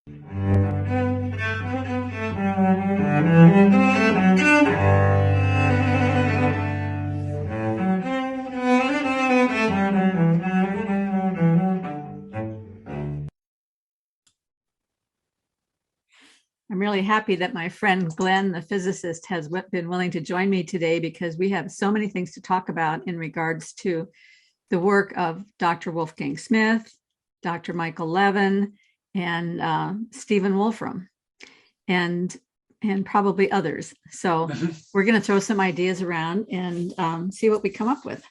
I'm really happy that my friend Glen, the physicist, has been willing to join me today because we have so many things to talk about in regards to the work of Dr. Wolfgang Smith, Dr. Michael Levin, and Stephen Wolfram, and probably others. So we're going to throw some ideas around and see what we come up with.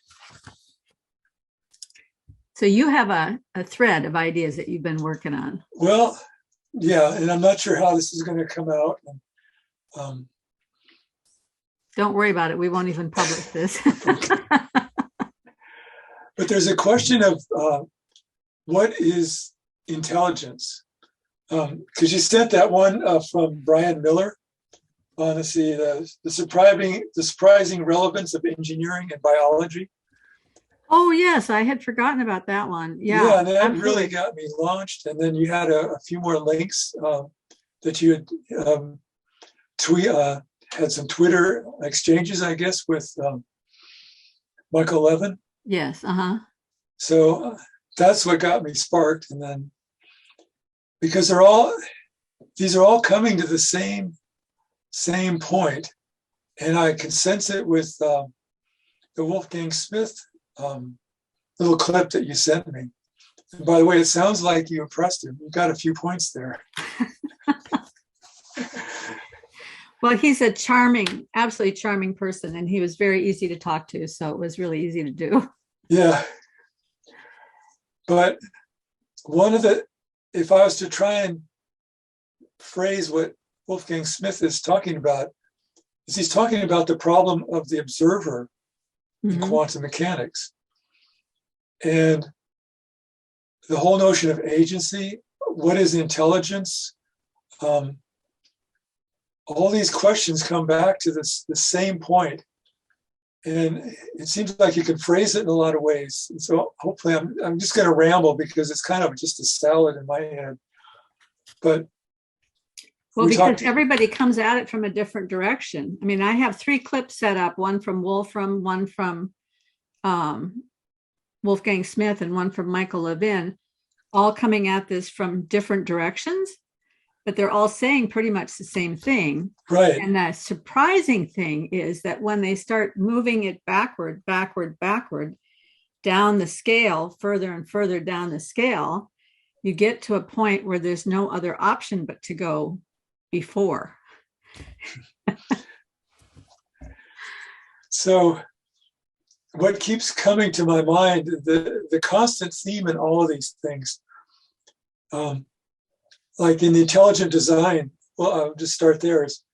So you have a thread of ideas that you've been working on. Well, yeah, and I'm not sure how this is going to come out. Don't worry about it. We won't even publish this. But there's a question of what is intelligence? Because you sent that one from Brian Miller on the surprising relevance of engineering and biology. Oh, yes, I had forgotten about that one. Yeah, and that really got me launched. And then you had a few more links that you had had some Twitter exchanges, I guess, with Michael Levin. Yes, So that's what got me sparked. And then because these are all coming to the same point, and I can sense it with the Wolfgang Smith little clip that you sent me. And by the way, it sounds like you impressed him. You got a few points there. Well, he's a charming, absolutely charming person, and he was very easy to talk to, so it was really easy to do. Yeah. But if I was to try and phrase what Wolfgang Smith is talking about, is he's talking about the problem of the observer in quantum mechanics. And the whole notion of agency, what is intelligence? All these questions come back to the same point. And it seems like you can phrase it in a lot of ways. And so hopefully I'm just going to ramble because it's kind of just a salad in my head. But well, because everybody comes at it from a different direction. I mean, I have 3 clips set up, one from Wolfram, one from Wolfgang Smith, and one from Michael Levin, all coming at this from different directions, but they're all saying pretty much the same thing. Right. And the surprising thing is that when they start moving it backward down the scale, further and further down the scale, you get to a point where there's no other option but to go before. So what keeps coming to my mind, the constant theme in all of these things, like in the intelligent design, well, I'll just start there, is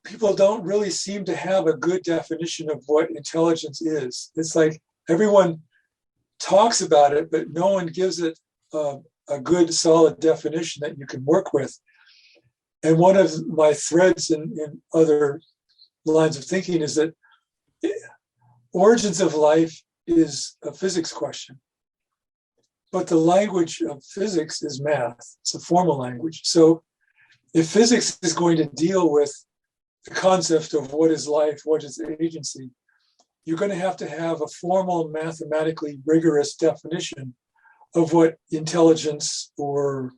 people don't really seem to have a good definition of what intelligence is. It's like everyone talks about it, but no one gives it a good, solid definition that you can work with. And one of my threads in other lines of thinking is that origins of life is a physics question. But the language of physics is math. It's a formal language. So if physics is going to deal with the concept of what is life, what is agency, you're going to have a formal, mathematically rigorous definition of what intelligence or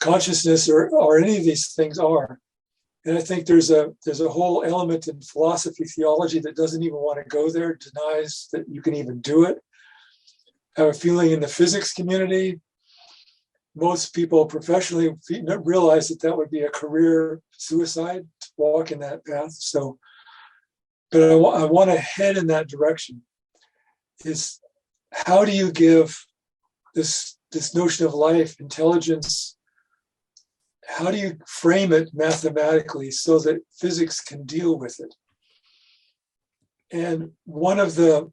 consciousness or any of these things are. And I think there's a whole element in philosophy, theology that doesn't even want to go there, denies that you can even do it. I have a feeling in the physics community, most people professionally realize that would be a career suicide to walk in that path. So, but I want to head in that direction. Is how do you give this notion of life, intelligence, how do you frame it mathematically so that physics can deal with it? And one of the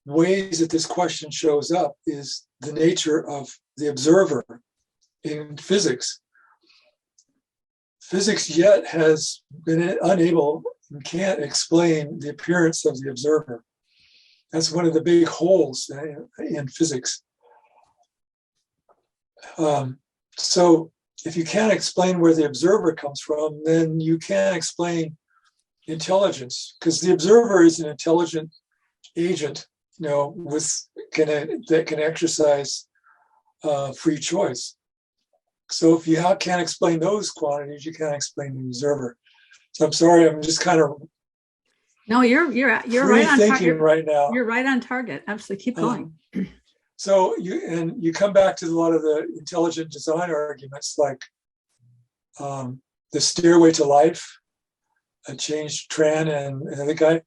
ways that this question shows up is the nature of the observer in physics. Physics yet has been unable and can't explain the appearance of the observer. That's one of the big holes in physics. So if you can't explain where the observer comes from, then you can't explain intelligence, because the observer is an intelligent agent, that can exercise free choice. So if you can't explain those quantities, you can't explain the observer. So I'm sorry, I'm just kind of no, you're right on thinking right now. You're right on target. Absolutely, keep going. So you come back to a lot of the intelligent design arguments, like the Stairway to Life, changed Tran and the guy.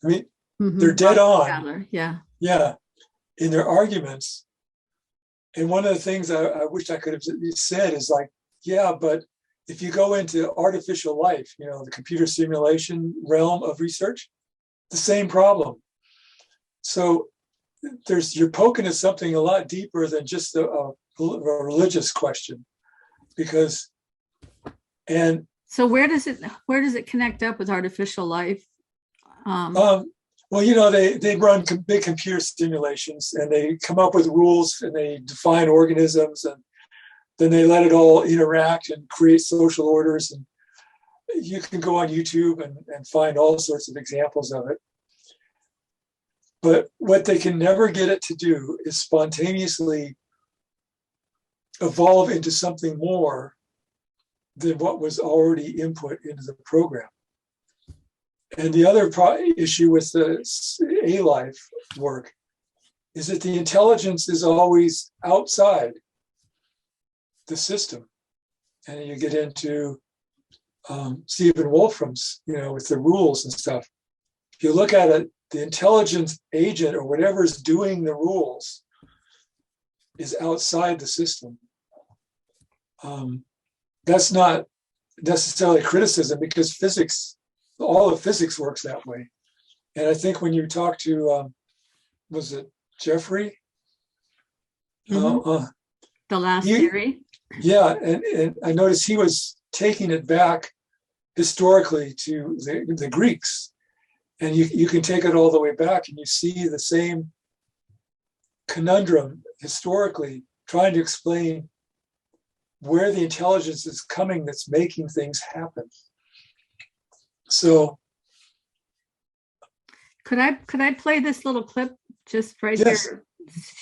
I mean, they're dead on. Adler, yeah. Yeah, in their arguments. And one of the things I wish I could have said is like, yeah, but if you go into artificial life, the computer simulation realm of research, the same problem. So you're poking at something a lot deeper than just a religious question, so where does it connect up with artificial life? Well, they run big computer simulations, and they come up with rules, and they define organisms, and then they let it all interact and create social orders. And you can go on YouTube and find all sorts of examples of it. But what they can never get it to do is spontaneously evolve into something more than what was already input into the program. And the other issue with the A-life work is that the intelligence is always outside the system. And you get into Stephen Wolfram's, with the rules and stuff. If you look at it, the intelligence agent or whatever's doing the rules is outside the system. That's not necessarily criticism, because all of physics works that way. And I think when you talk to, was it Jeffrey? The last theory? Yeah, and I noticed he was taking it back historically to the Greeks. And you can take it all the way back, and you see the same conundrum historically, trying to explain where the intelligence is coming that's making things happen. So could I play this little clip just right here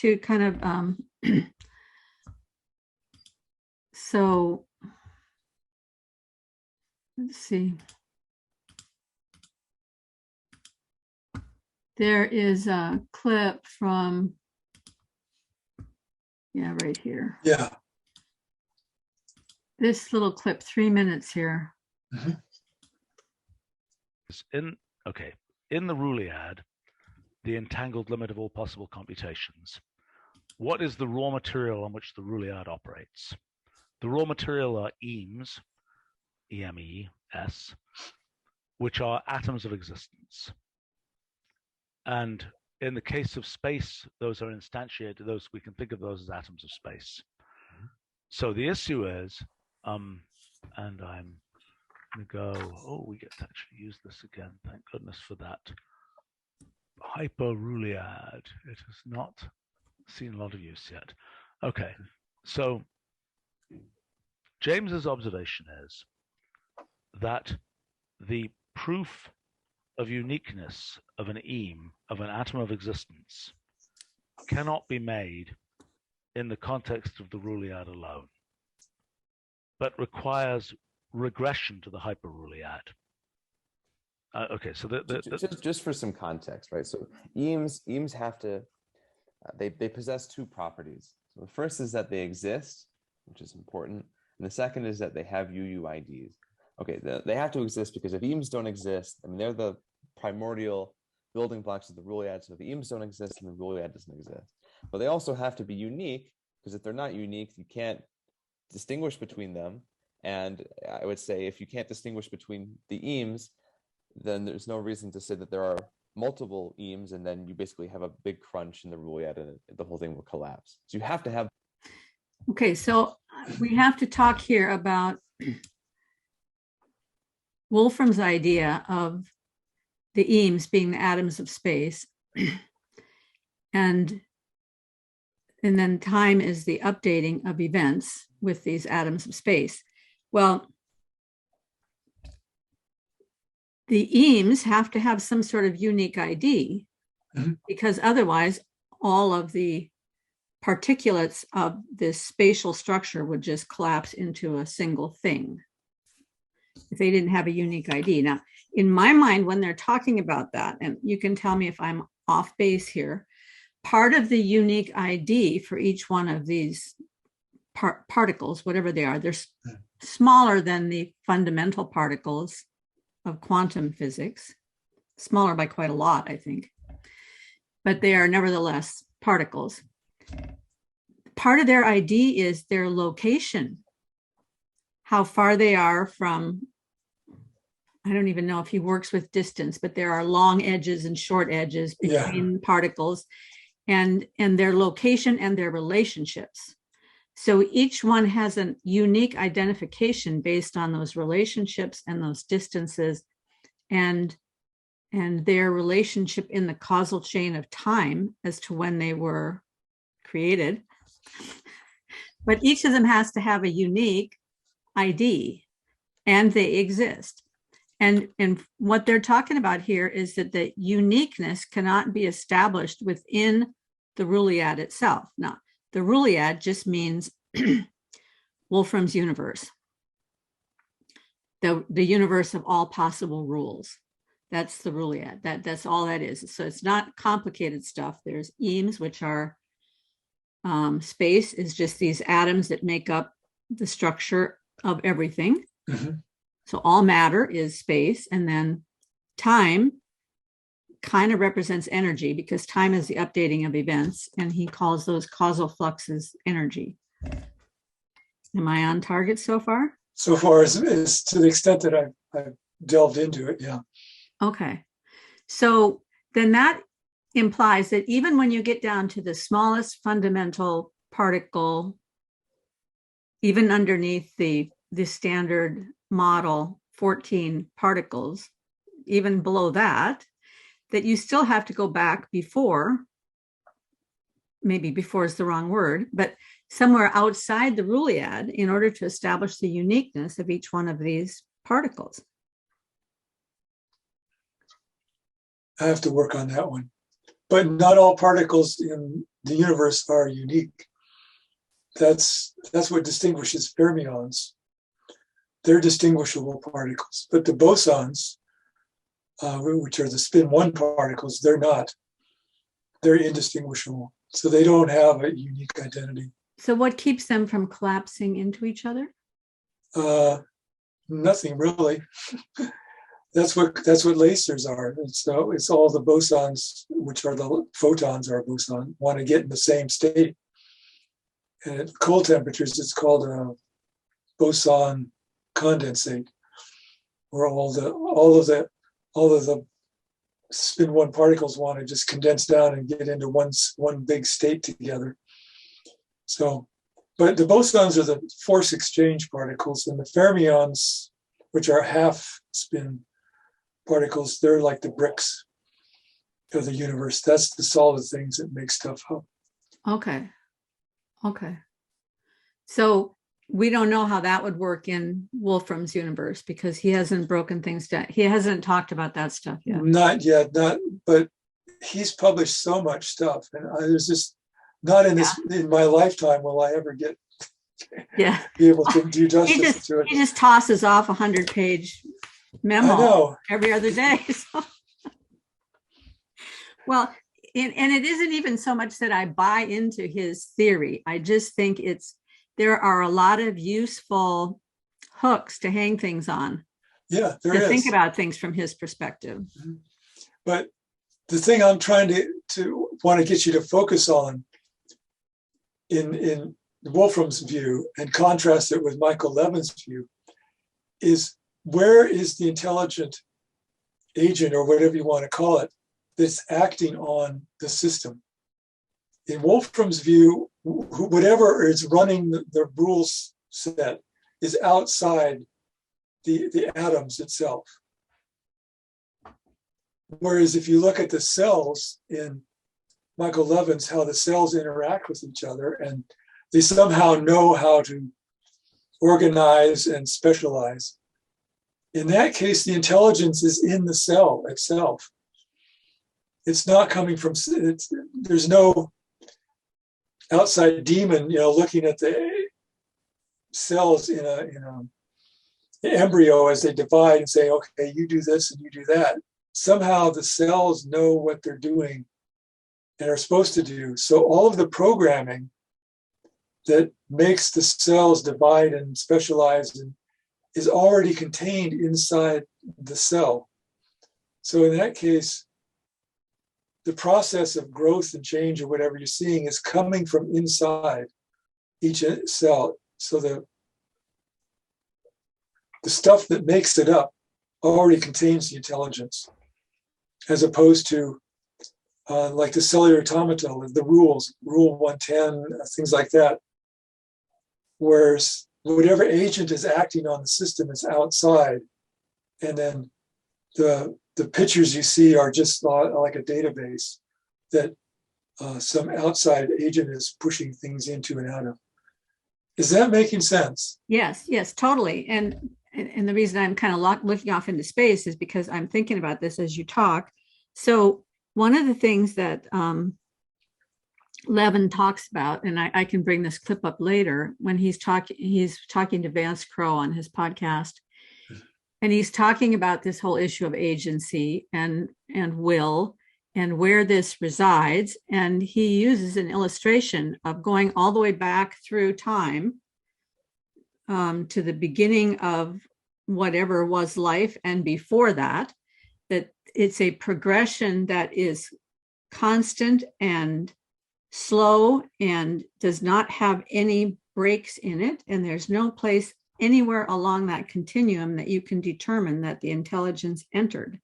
to kind of so let's see. There is a clip from right here. Yeah. This little clip, 3 minutes here. Mm-hmm. In the Ruliad, the entangled limit of all possible computations, what is the raw material on which the Ruliad operates? The raw material are emes, E-M-E-S, which are atoms of existence. And in the case of space, those are instantiated, we can think of those as atoms of space. So the issue is, and I'm going to go, we get to actually use this again. Thank goodness for that. Hyper-Ruliad. It has not seen a lot of use yet. Okay, so James's observation is that the proof of uniqueness of an of an atom of existence, cannot be made in the context of the Ruliad alone, but requires regression to the hyper-Ruliad. Okay, so just for some context, right? So emes have to, they possess two properties. So the first is that they exist, which is important, and the second is that they have UUIDs. Okay, they have to exist because if emes don't exist, I mean, they're the primordial building blocks of the Ruliad. So if emes don't exist, then the Ruliad doesn't exist. But they also have to be unique, because if they're not unique, you can't distinguish between them. And I would say if you can't distinguish between the emes, then there's no reason to say that there are multiple emes, and then you basically have a big crunch in the Ruliad and the whole thing will collapse. So you have to have. Okay, so we have to talk here about Wolfram's idea of the emes being the atoms of space. And And then time is the updating of events with these atoms of space. Well, the emes have to have some sort of unique ID, because otherwise all of the particulates of this spatial structure would just collapse into a single thing if they didn't have a unique ID. Now, in my mind, when they're talking about that, and you can tell me if I'm off base here, part of the unique ID for each one of these particles, whatever they are, they're smaller than the fundamental particles of quantum physics, smaller by quite a lot, I think, but they are nevertheless particles. Part of their ID is their location, how far they are from, I don't even know if he works with distance, but there are long edges and short edges between particles, and their location and their relationships. So each one has a unique identification based on those relationships and those distances and their relationship in the causal chain of time as to when they were created. But each of them has to have a unique ID, and they exist. And what they're talking about here is that the uniqueness cannot be established within the Rulliad itself. Now, the Rulliad just means Wolfram's universe, the universe of all possible rules. That's the Rulliad. That's all that is. So it's not complicated stuff. There's emes, which are space is just these atoms that make up the structure of everything. So all matter is space, and then time kind of represents energy, because time is the updating of events, and he calls those causal fluxes energy. Am I on target so far? So far, as to the extent that I've delved into it, yeah. Okay. So then that implies that even when you get down to the smallest fundamental particle, even underneath the standard model 14 particles, even below that you still have to go back before, maybe before is the wrong word, but somewhere outside the Rulliad in order to establish the uniqueness of each one of these particles. I have to work on that one. But not all particles in the universe are unique. That's what distinguishes fermions. They're distinguishable particles. But the bosons, which are the spin 1 particles, they're not. They're indistinguishable. So they don't have a unique identity. So what keeps them from collapsing into each other? Nothing really. That's what lasers are. It's all the bosons, which are the photons are a boson, want to get in the same state. And at cold temperatures, it's called a boson condensate, where all of the spin 1 particles want to just condense down and get into one big state together. So, but the bosons are the force exchange particles, and the fermions, which are half spin particles, they're like the bricks of the universe. That's the solid things that make stuff up. Okay. So we don't know how that would work in Wolfram's universe, because he hasn't broken things down. He hasn't talked about that stuff yet. Not yet, but he's published so much stuff, and there's just not in my lifetime will I ever get be able to do justice to it. He just tosses off 100-page memo every other day. So. Well, and it isn't even so much that I buy into his theory. I just think there are a lot of useful hooks to hang things on. Yeah, think about things from his perspective. Mm-hmm. But the thing I'm trying to want to get you to focus on in Wolfram's view and contrast it with Michael Levin's view is, where is the intelligent agent, or whatever you want to call it, that's acting on the system? In Wolfram's view, whatever is running the rules set is outside the atoms itself. Whereas if you look at the cells in Michael Levin's, how the cells interact with each other, and they somehow know how to organize and specialize. In that case, the intelligence is in the cell itself. It's not coming from, there's no outside demon, looking at the cells in an embryo as they divide and say, okay, you do this and you do that. Somehow the cells know what they're doing and are supposed to do. So all of the programming that makes the cells divide and specialize is already contained inside the cell. So in that case, the process of growth and change or whatever you're seeing is coming from inside each cell. So the stuff that makes it up already contains the intelligence, as opposed to like the cellular automata, the rules, Rule 110, things like that, whereas whatever agent is acting on the system is outside, and then the pictures you see are just like a database that some outside agent is pushing things into and out of. Is that making sense? Yes, totally. And the reason I'm kind of looking off into space is because I'm thinking about this as you talk. So one of the things that Levin talks about, and I can bring this clip up later, when he's talking to Vance Crowe on his podcast, and he's talking about this whole issue of agency and will and where this resides. And he uses an illustration of going all the way back through time to the beginning of whatever was life and before that it's a progression that is constant and slow and does not have any breaks in it. And there's no place anywhere along that continuum that you can determine that the intelligence entered.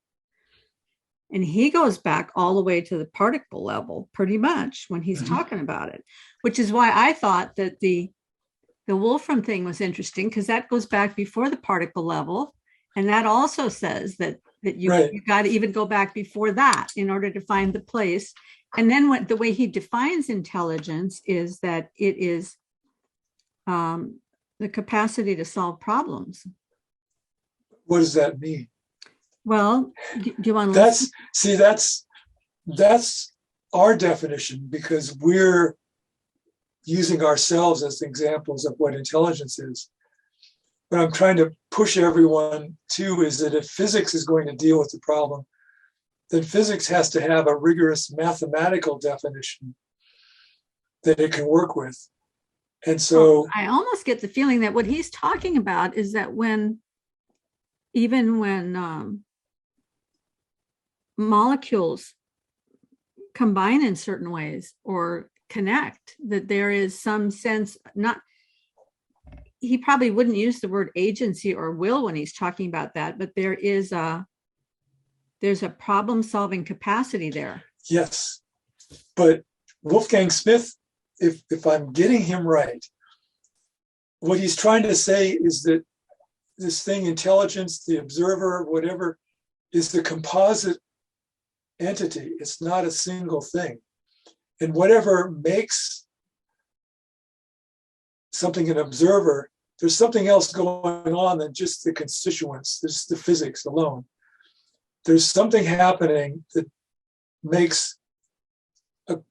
And he goes back all the way to the particle level, pretty much, when he's talking about it, which is why I thought that the Wolfram thing was interesting, because that goes back before the particle level. And that also says that you got to even go back before that in order to find the place. And then the way he defines intelligence is that it is the capacity to solve problems. What does that mean? Well, do you want to that's our definition, because we're using ourselves as examples of what intelligence is. What I'm trying to push everyone to is that if physics is going to deal with the problem, then physics has to have a rigorous mathematical definition that it can work with. And so I almost get the feeling that what he's talking about is that even when molecules combine in certain ways or connect, that there is some sense, he probably wouldn't use the word agency or will when he's talking about that, but there's a problem-solving capacity there. Yes, but Wolfgang Smith, if I'm getting him right, what he's trying to say is that this thing, intelligence, the observer, whatever, is the composite entity. It's not a single thing. And whatever makes something an observer, there's something else going on than just the constituents, there's the physics alone. There's something happening that makes an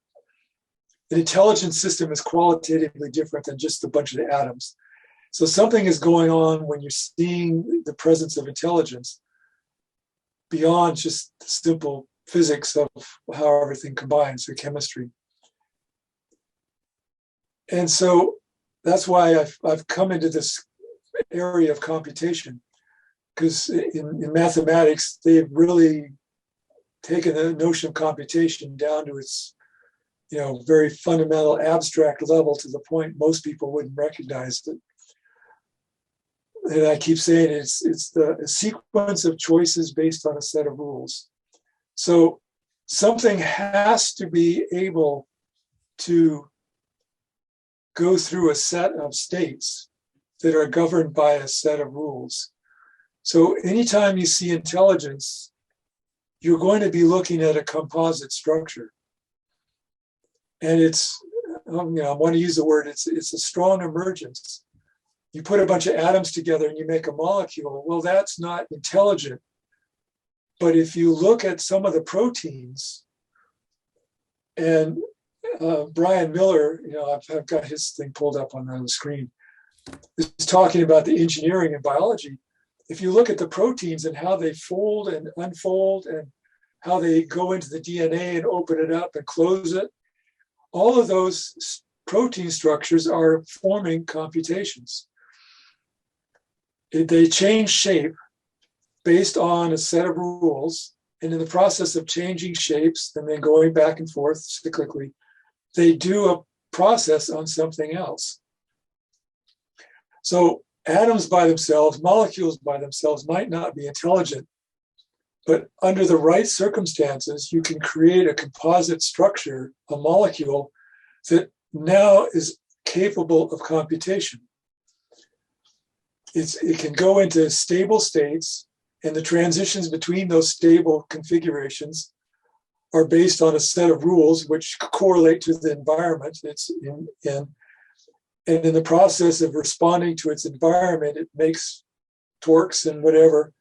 intelligent system is qualitatively different than just a bunch of atoms. So something is going on when you're seeing the presence of intelligence beyond just the simple physics of how everything combines, or chemistry. And so that's why I've come into this area of computation, because in mathematics, they've really taken the notion of computation down to its, very fundamental abstract level, to the point most people wouldn't recognize it. And I keep saying it's a sequence of choices based on a set of rules. So something has to be able to go through a set of states that are governed by a set of rules. So anytime you see intelligence, you're going to be looking at a composite structure. And it's, I want to use the word, it's a strong emergence. You put a bunch of atoms together and you make a molecule. Well, that's not intelligent. But if you look at some of the proteins, and Brian Miller, I've got his thing pulled up on the screen, is talking about the engineering in biology. If you look at the proteins and how they fold and unfold and how they go into the DNA and open it up and close it, all of those protein structures are forming computations. They change shape based on a set of rules, and in the process of changing shapes and then going back and forth cyclically, they do a process on something else. So atoms by themselves, molecules by themselves might not be intelligent, but under the right circumstances, you can create a composite structure, a molecule that now is capable of computation. It can go into stable states, and the transitions between those stable configurations are based on a set of rules which correlate to the environment it's in. And in the process of responding to its environment, it makes torques and whatever,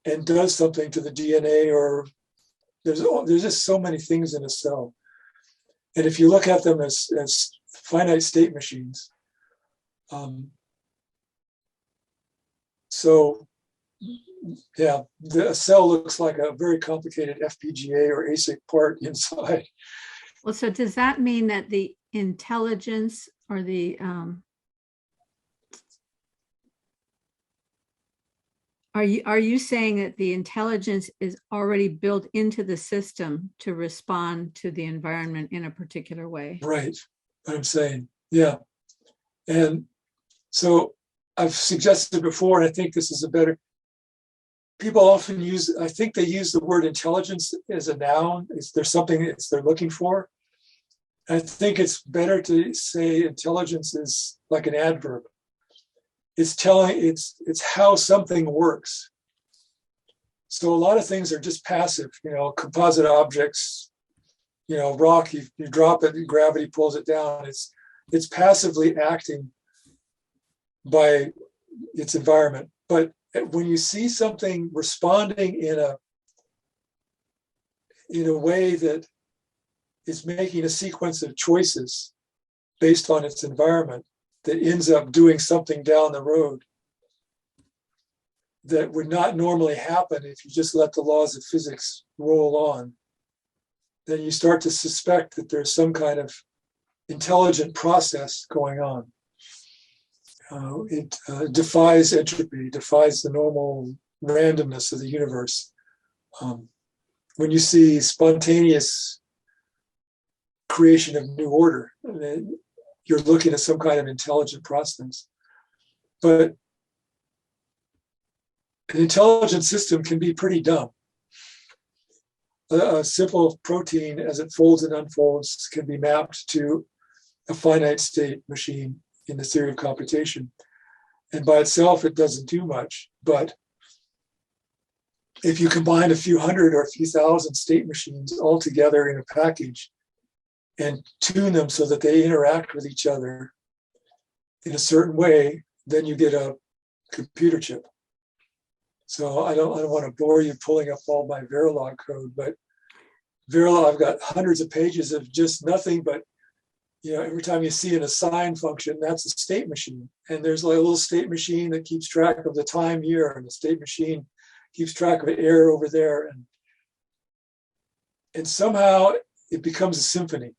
and does something to the DNA, or there's just so many things in a cell. And if you look at them as finite state machines, the cell looks like a very complicated FPGA or ASIC part inside. Well, so does that mean that the intelligence or the are you saying that the intelligence is already built into the system to respond to the environment in a particular way? Right. What I'm saying. Yeah. And so I've suggested before, and I think this is a better, people often use, I think they use the word intelligence as a noun. There's something they're looking for. I think it's better to say intelligence is like an adverb. It's how something works. So a lot of things are just passive, composite objects, rock, you drop it, gravity pulls it down. It's passively acting by its environment. But when you see something responding in a way that is making a sequence of choices based on its environment that ends up doing something down the road that would not normally happen if you just let the laws of physics roll on, then you start to suspect that there's some kind of intelligent process going on. It defies entropy, defies the normal randomness of the universe. When you see spontaneous creation of new order, you're looking at some kind of intelligent process. But an intelligent system can be pretty dumb. A simple protein, as it folds and unfolds, can be mapped to a finite state machine in the theory of computation. And by itself, it doesn't do much. But if you combine a few hundred or a few thousand state machines all together in a package and tune them so that they interact with each other in a certain way, then you get a computer chip. So I don't want to bore you pulling up all my Verilog code, but Verilog, I've got hundreds of pages of just nothing but, every time you see an assign function, that's a state machine. And there's like a little state machine that keeps track of the time here, and the state machine keeps track of air over there. And somehow it becomes a symphony.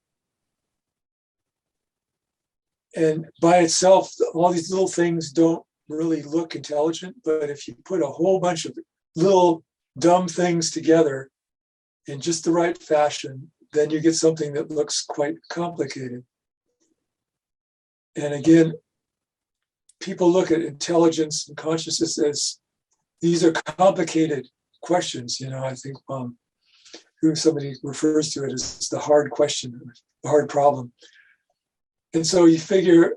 And by itself, all these little things don't really look intelligent, but if you put a whole bunch of little dumb things together in just the right fashion, then you get something that looks quite complicated. And again, people look at intelligence and consciousness as these are complicated questions. I think somebody refers to it as the hard question, the hard problem. And so you figure,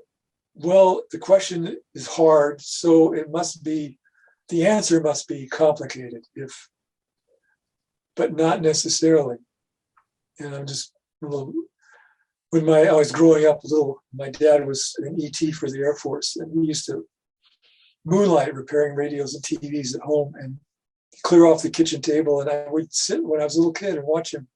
well, the question is hard, so the answer must be complicated, but not necessarily. And I'm just a little when I was growing up little, my dad was an ET for the Air Force, and we used to moonlight repairing radios and TVs at home and clear off the kitchen table. And I would sit when I was a little kid and watch him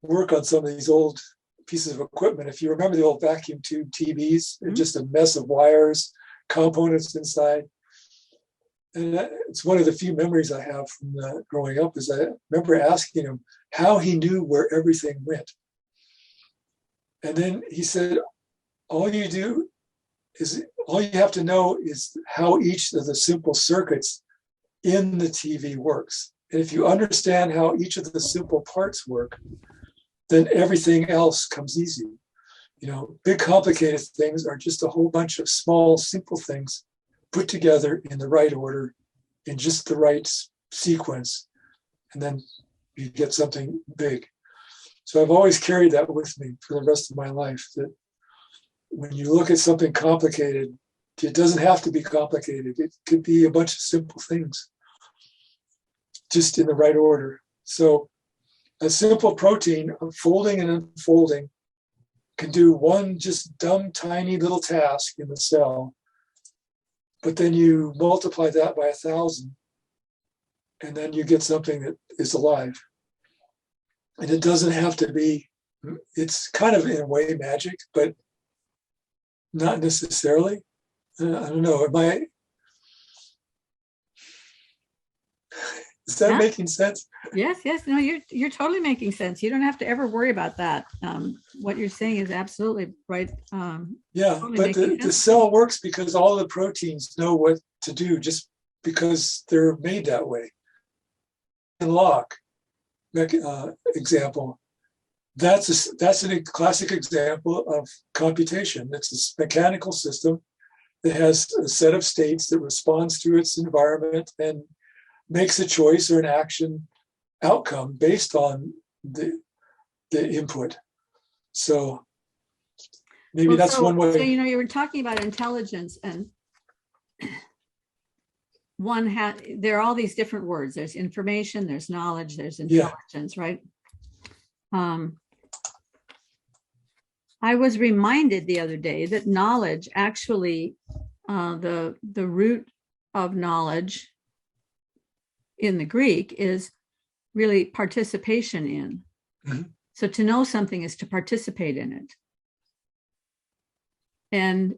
work on some of these old pieces of equipment. If you remember the old vacuum tube TVs, they're just a mess of wires, components inside. And it's one of the few memories I have from growing up is I remember asking him how he knew where everything went. And then he said, all you have to know is how each of the simple circuits in the TV works. And if you understand how each of the simple parts work, then everything else comes easy. You know, big complicated things are just a whole bunch of small, simple things put together in the right order, in just the right sequence, and then you get something big. So I've always carried that with me for the rest of my life, that when you look at something complicated, it doesn't have to be complicated. It could be a bunch of simple things, just in the right order. So a simple protein folding and unfolding can do one just dumb, tiny little task in the cell. But then you multiply that by 1,000, and then you get something that is alive. And it doesn't have to be, it's kind of in a way magic, but not necessarily. I don't know, is that making sense? Yes, no, you're totally making sense. You don't have to ever worry about that. What you're saying is absolutely right. Yeah, but the cell works because all the proteins know what to do, just because they're made that way. In lock example, that's a classic example of computation. It's a mechanical system that has a set of states that responds to its environment and makes a choice or an action outcome based on the input. So maybe that's one way. So, you were talking about intelligence, and there are all these different words. There's information, there's knowledge, there's intelligence, right? I was reminded the other day that knowledge actually, the root of knowledge in the Greek is really participation in. Mm-hmm. So to know something is to participate in it. And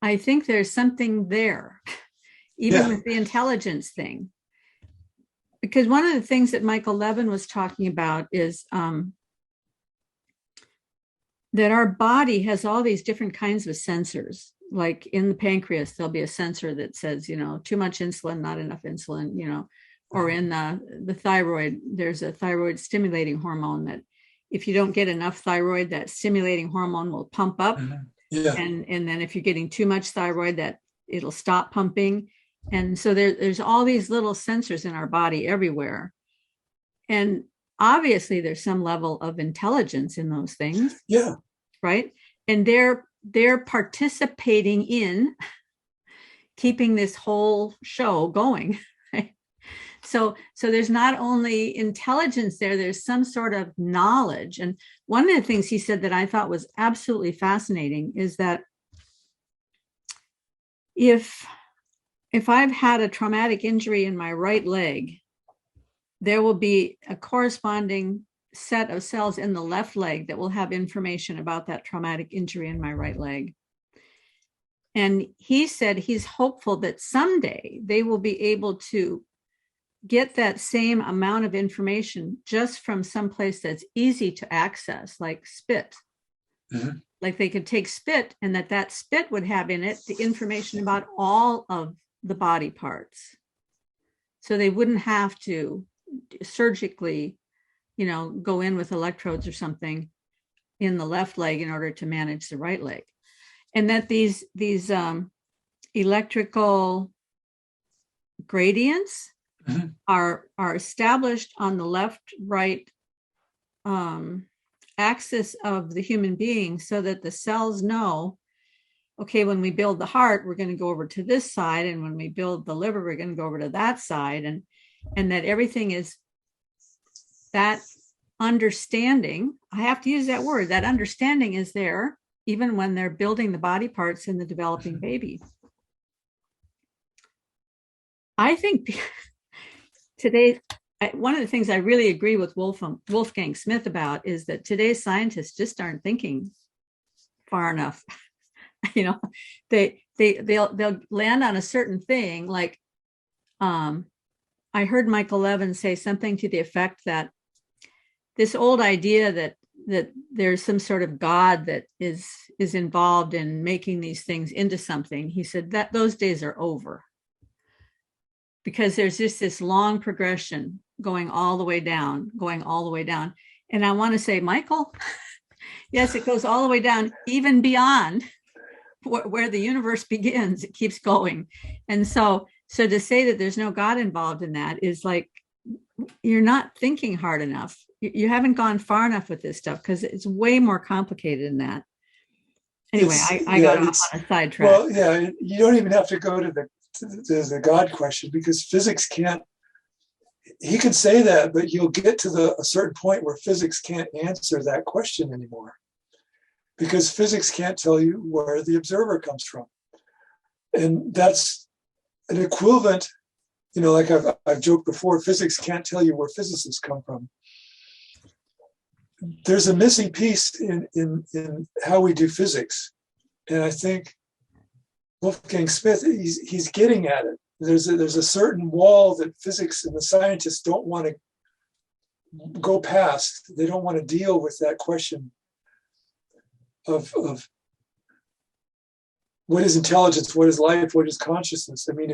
I think there's something there, even with the intelligence thing. Because one of the things that Michael Levin was talking about is that our body has all these different kinds of sensors. Like in the pancreas, there'll be a sensor that says, too much insulin, not enough insulin, or in the thyroid, there's a thyroid stimulating hormone that if you don't get enough thyroid, that stimulating hormone will pump up. Mm-hmm. Yeah. And then if you're getting too much thyroid, that it'll stop pumping. And so there's all these little sensors in our body everywhere. And obviously there's some level of intelligence in those things. Yeah. Right. And they're participating in keeping this whole show going. Right? So there's not only intelligence there's some sort of knowledge. And one of the things he said that I thought was absolutely fascinating is that if I've had a traumatic injury in my right leg, there will be a corresponding set of cells in the left leg that will have information about that traumatic injury in my right leg. And he said he's hopeful that someday they will be able to get that same amount of information just from someplace that's easy to access, like spit. Mm-hmm. Like they could take spit, and that spit would have in it the information about all of the body parts. So they wouldn't have to surgically, go in with electrodes or something in the left leg in order to manage the right leg. And that these electrical gradients mm-hmm. are established on the left-right axis of the human being, so that the cells know, okay, when we build the heart, we're going to go over to this side, and when we build the liver, we're going to go over to that side, and that everything is that understanding, I have to use that word, that understanding is there even when they're building the body parts in the developing baby. I think today, one of the things I really agree with Wolfgang Smith about is that today's scientists just aren't thinking far enough. You know, they'll land on a certain thing. Like, I heard Michael Levin say something to the effect that this old idea that there's some sort of God that is involved in making these things into something. He said that those days are over, because there's just this long progression going all the way down. And I want to say, Michael, yes, it goes all the way down, even beyond where the universe begins. It keeps going. And so to say that there's no God involved in that is like, you're not thinking hard enough. You haven't gone far enough with this stuff, because it's way more complicated than that. Anyway, I got off on a sidetrack. Well, yeah, you don't even have to go to the God question, because physics can't. He can say that, but you'll get to a certain point where physics can't answer that question anymore, because physics can't tell you where the observer comes from, and that's an equivalent. You know, like I've joked before, physics can't tell you where physicists come from. There's a missing piece in how we do physics, and I think Wolfgang Smith, he's getting at it. There's a certain wall that physics and the scientists don't want to go past. They don't want to deal with that question of what is intelligence, what is life, what is consciousness. I mean,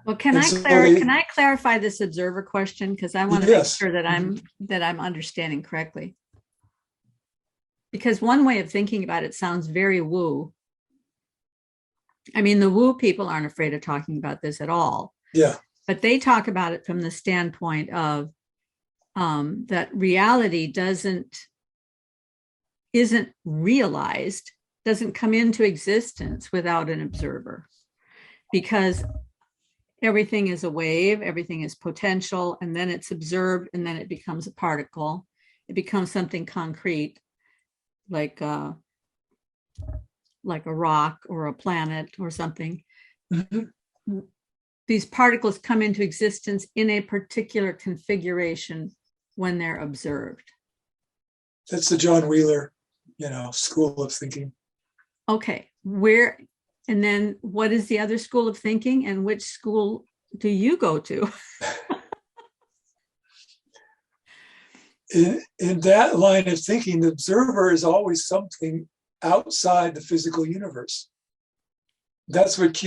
well, can I clarify this observer question? Because I want to make sure that I'm understanding correctly. Because one way of thinking about it sounds very woo. I mean, the woo people aren't afraid of talking about this at all. Yeah. But they talk about it from the standpoint of that reality isn't realized, doesn't come into existence without an observer, because everything is a wave, everything is potential, and then it's observed, and then it becomes a particle. It becomes something concrete, like a rock or a planet or something. Mm-hmm. These particles come into existence in a particular configuration when they're observed. That's the John Wheeler, school of thinking. Okay, and then what is the other school of thinking, and which school do you go to? In that line of thinking, the observer is always something outside the physical universe. That's what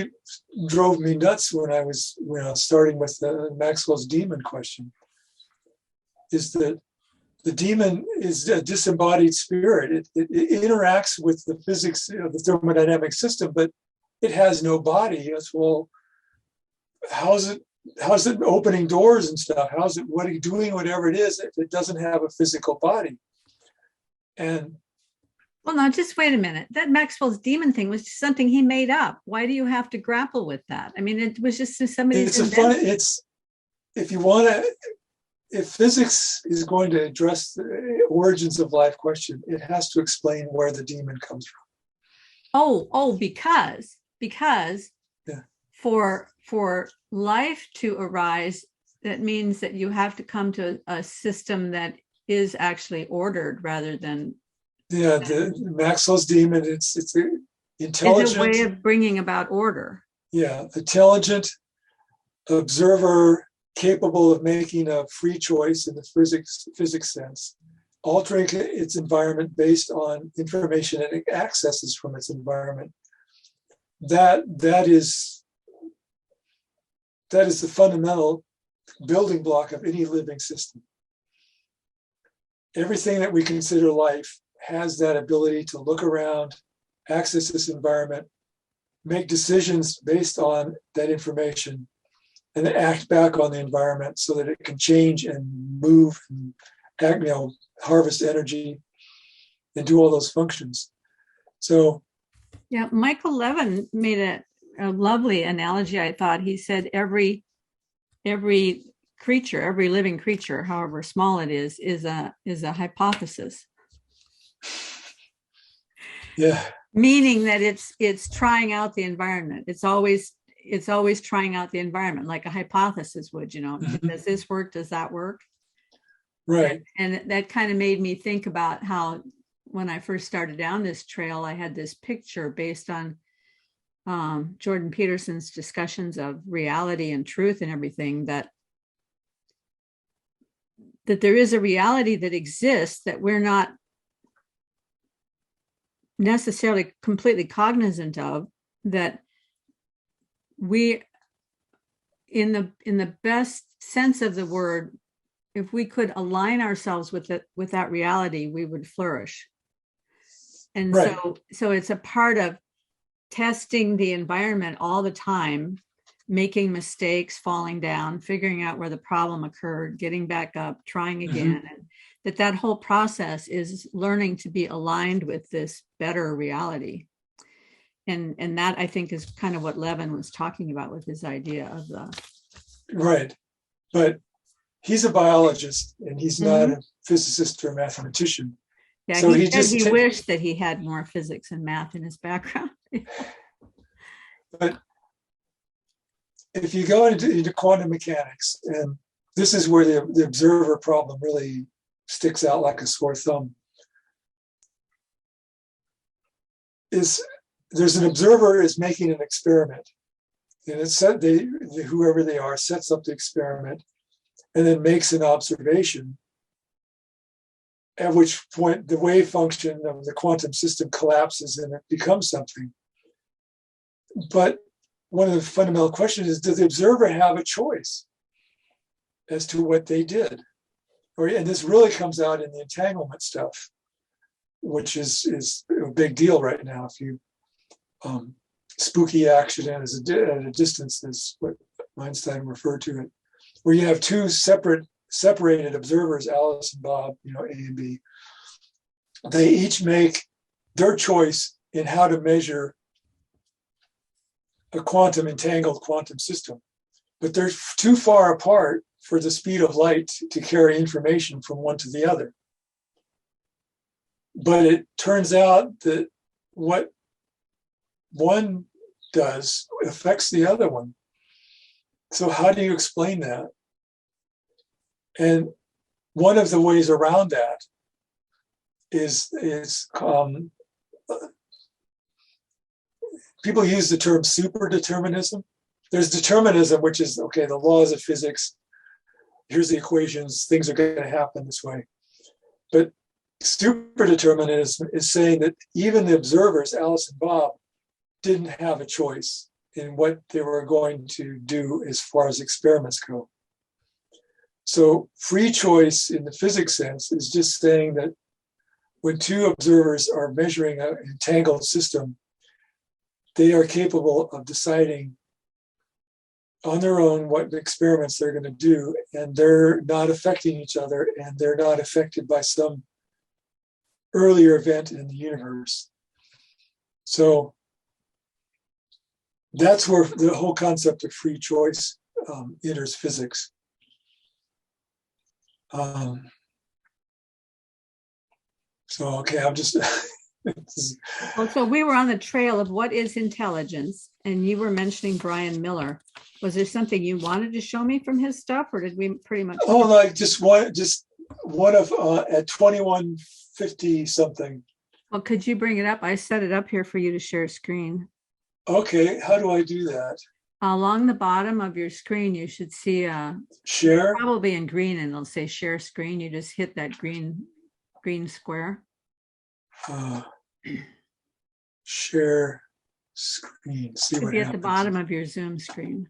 drove me nuts when I was starting with Maxwell's demon question, is that the demon is a disembodied spirit. It interacts with the physics of the thermodynamic system, but it has no body. It's, well, how's it opening doors and stuff? What are you doing, whatever it is, if it doesn't have a physical body? And well, now just wait a minute. That Maxwell's demon thing was just something he made up. Why do you have to grapple with that? I mean, it was just somebody's invention. If physics is going to address the origins of life question, it has to explain where the demon comes from. Because yeah. For life to arise, that means that you have to come to a system that is actually ordered rather than. Yeah, the Maxwell's demon, it's intelligent. It's a way of bringing about order. Yeah, intelligent observer capable of making a free choice in the physics sense, altering its environment based on information and it accesses from its environment. That is the fundamental building block of any living system. Everything that we consider life has that ability to look around, access this environment, make decisions based on that information, and act back on the environment so that it can change and move and act, harvest energy and do all those functions. So, yeah, Michael Levin made a lovely analogy. I thought he said every creature, every living creature, however small it is a hypothesis. Yeah. Meaning that it's trying out the environment. It's always trying out the environment, like a hypothesis would, does this work? Does that work? Right. And that kind of made me think about how when I first started down this trail, I had this picture based on Jordan Peterson's discussions of reality and truth and everything, that there is a reality that exists that we're not necessarily completely cognizant of, that we, in the best sense of the word, if we could align ourselves with that reality, we would flourish. And right. so it's a part of testing the environment all the time, making mistakes, falling down, figuring out where the problem occurred, getting back up, trying again. And that whole process is learning to be aligned with this better reality. And that, I think, is kind of what Levin was talking about with his idea of the... Right. But he's a biologist and he's not a physicist or mathematician. Yeah, so he said he wished that he had more physics and math in his background. But if you go into quantum mechanics, and this is where the observer problem really sticks out like a sore thumb, is there's an observer is making an experiment, and it's set, whoever they are sets up the experiment and then makes an observation, at which point the wave function of the quantum system collapses and it becomes something. But one of the fundamental questions is, does the observer have a choice as to what they did? And this really comes out in the entanglement stuff, which is a big deal right now. If you spooky accident is at a distance, is what Einstein referred to it, where you have two separated observers, Alice and Bob, A and B. They each make their choice in how to measure a entangled quantum system, but they're too far apart for the speed of light to carry information from one to the other. But it turns out that what one does affects the other one. So how do you explain that? And one of the ways around that is people use the term superdeterminism. There's determinism, which is, okay, the laws of physics, here's the equations, things are going to happen this way. But superdeterminism is saying that even the observers, Alice and Bob, didn't have a choice in what they were going to do as far as experiments go. So free choice in the physics sense is just saying that when two observers are measuring an entangled system, they are capable of deciding on their own what experiments they're going to do, and they're not affecting each other, and they're not affected by some earlier event in the universe. So that's where the whole concept of free choice enters physics. So, okay, I'm just... Well, so we were on the trail of what is intelligence, and you were mentioning Brian Miller. Was there something you wanted to show me from his stuff, or did we pretty much... Oh, like just one of at 2150 something. Well, could you bring it up? I set it up here for you to share screen. Okay, how do I do that? Along the bottom of your screen, you should see share, probably in green, and it'll say share screen. You just hit that green square. Share screen. See what happens. At the bottom of your Zoom screen.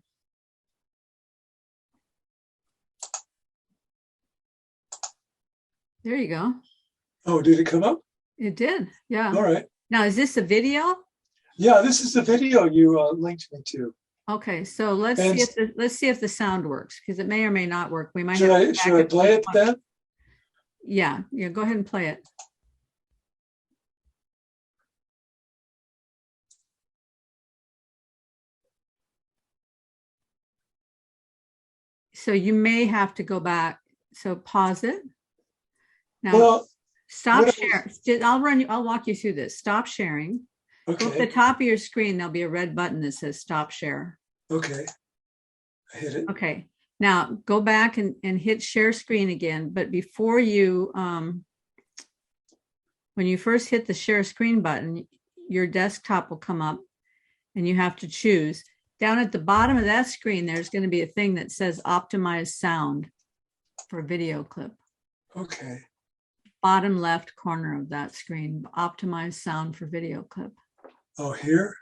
There you go. Oh, did it come up? It did. Yeah. All right. Now, is this a video? Yeah, this is the video you linked me to. Okay, so let's see if the sound works, because it may or may not work. We might. Should I play it then? Yeah. Go ahead and play it. So you may have to go back. So pause it. Now Well, stop what sharing. I'll walk you through this. Stop sharing. Go up the okay, top of your screen. There'll be a red button that says stop share. okay, I hit it. Okay. Now go back and hit share screen again. But before you, when you first hit the share screen button, your desktop will come up and you have to choose. Down at the bottom of that screen, there's going to be a thing that says optimize sound for video clip. Okay, Bottom left corner of that screen, optimize sound for video clip. oh, here.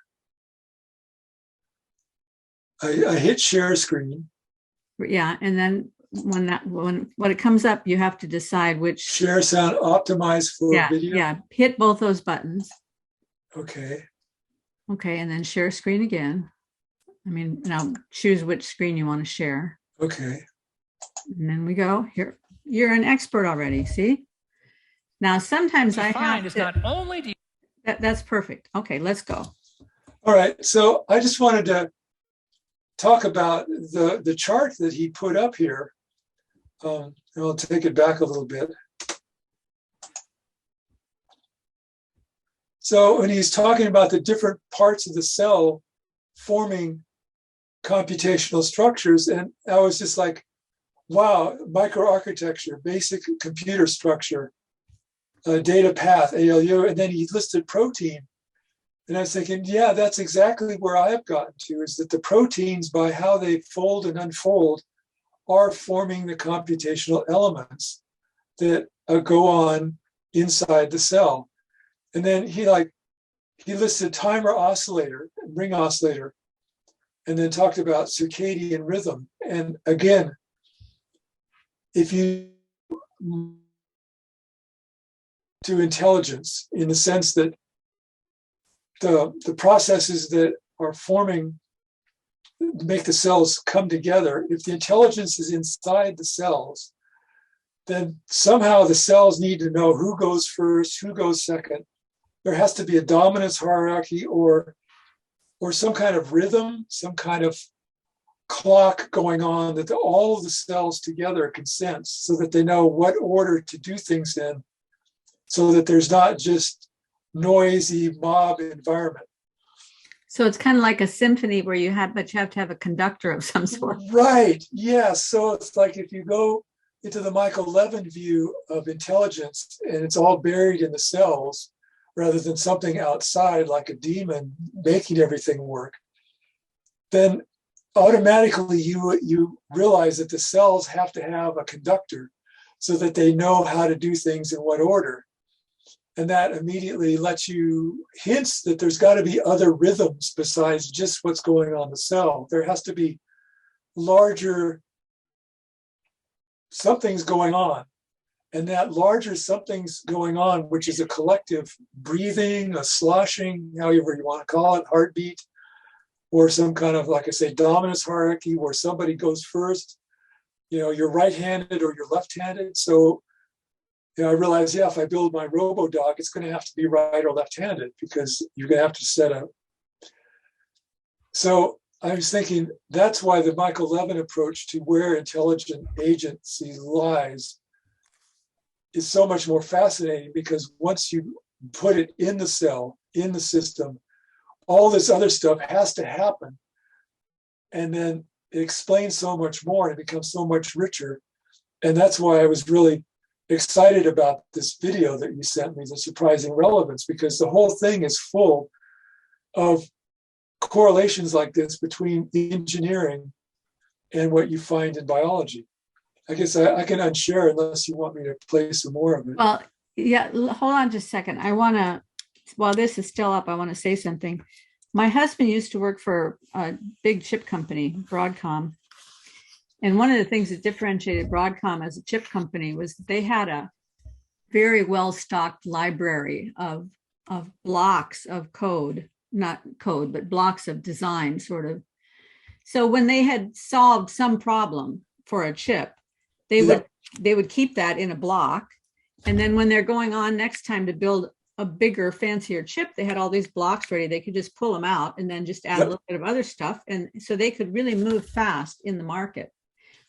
I hit share screen. Yeah, and then when it comes up, you have to decide which. Share sound optimized for video. Yeah, hit both those buttons. Okay, Okay, and then share screen again. I mean, now choose which screen you want to share. okay. And then we go here. You're an expert already. See? Now, sometimes I have to, not only that's perfect. Okay, let's go. All right. So I just wanted to talk about the chart that he put up here. And I'll take it back a little bit. So when he's talking about the different parts of the cell forming computational structures, and I was just like, wow, microarchitecture, basic computer structure, data path, ALU, and then he listed protein. And I was thinking, yeah, that's exactly where I've gotten to, is that the proteins, by how they fold and unfold, are forming the computational elements that go on inside the cell. And then he listed timer oscillator, ring oscillator, and then talked about circadian rhythm. And again, if you do intelligence in the sense that the processes that are forming make the cells come together, if the intelligence is inside the cells, then somehow the cells need to know who goes first, who goes second. There has to be a dominance hierarchy or some kind of rhythm, some kind of clock going on that all of the cells together can sense so that they know what order to do things in, so that there's not just noisy mob environment. So it's kind of like a symphony where you have to have a conductor of some sort. Right. Yeah. So it's like if you go into the Michael Levin view of intelligence and it's all buried in the cells rather than something outside like a demon making everything work, then automatically you realize that the cells have to have a conductor so that they know how to do things in what order. And that immediately lets you hints that there's got to be other rhythms besides just what's going on in the cell. There has to be larger something's going on. And that larger something's going on, which is a collective breathing, a sloshing, however you want to call it, heartbeat, or some kind of, like I say, dominance hierarchy where somebody goes first. You know, you're right-handed or you're left-handed. So, you know, I realized, yeah, if I build my robo-dog, it's going to have to be right or left-handed because you're going to have to set up. So I was thinking that's why the Michael Levin approach to where intelligent agency lies is so much more fascinating, because once you put it in the cell, in the system, all this other stuff has to happen. And then it explains so much more and it becomes so much richer. And that's why I was really excited about this video that you sent me, the surprising relevance, because the whole thing is full of correlations like this between engineering and what you find in biology. I guess I can unshare unless you want me to play some more of it. Well, yeah, hold on just a second. While this is still up, I want to say something. My husband used to work for a big chip company, Broadcom. And one of the things that differentiated Broadcom as a chip company was that they had a very well-stocked library of blocks of code, not code, but blocks of design, sort of. So when they had solved some problem for a chip, they would keep that in a block. And then when they're going on next time to build a bigger, fancier chip, they had all these blocks ready. They could just pull them out and then just add a little bit of other stuff. And so they could really move fast in the market.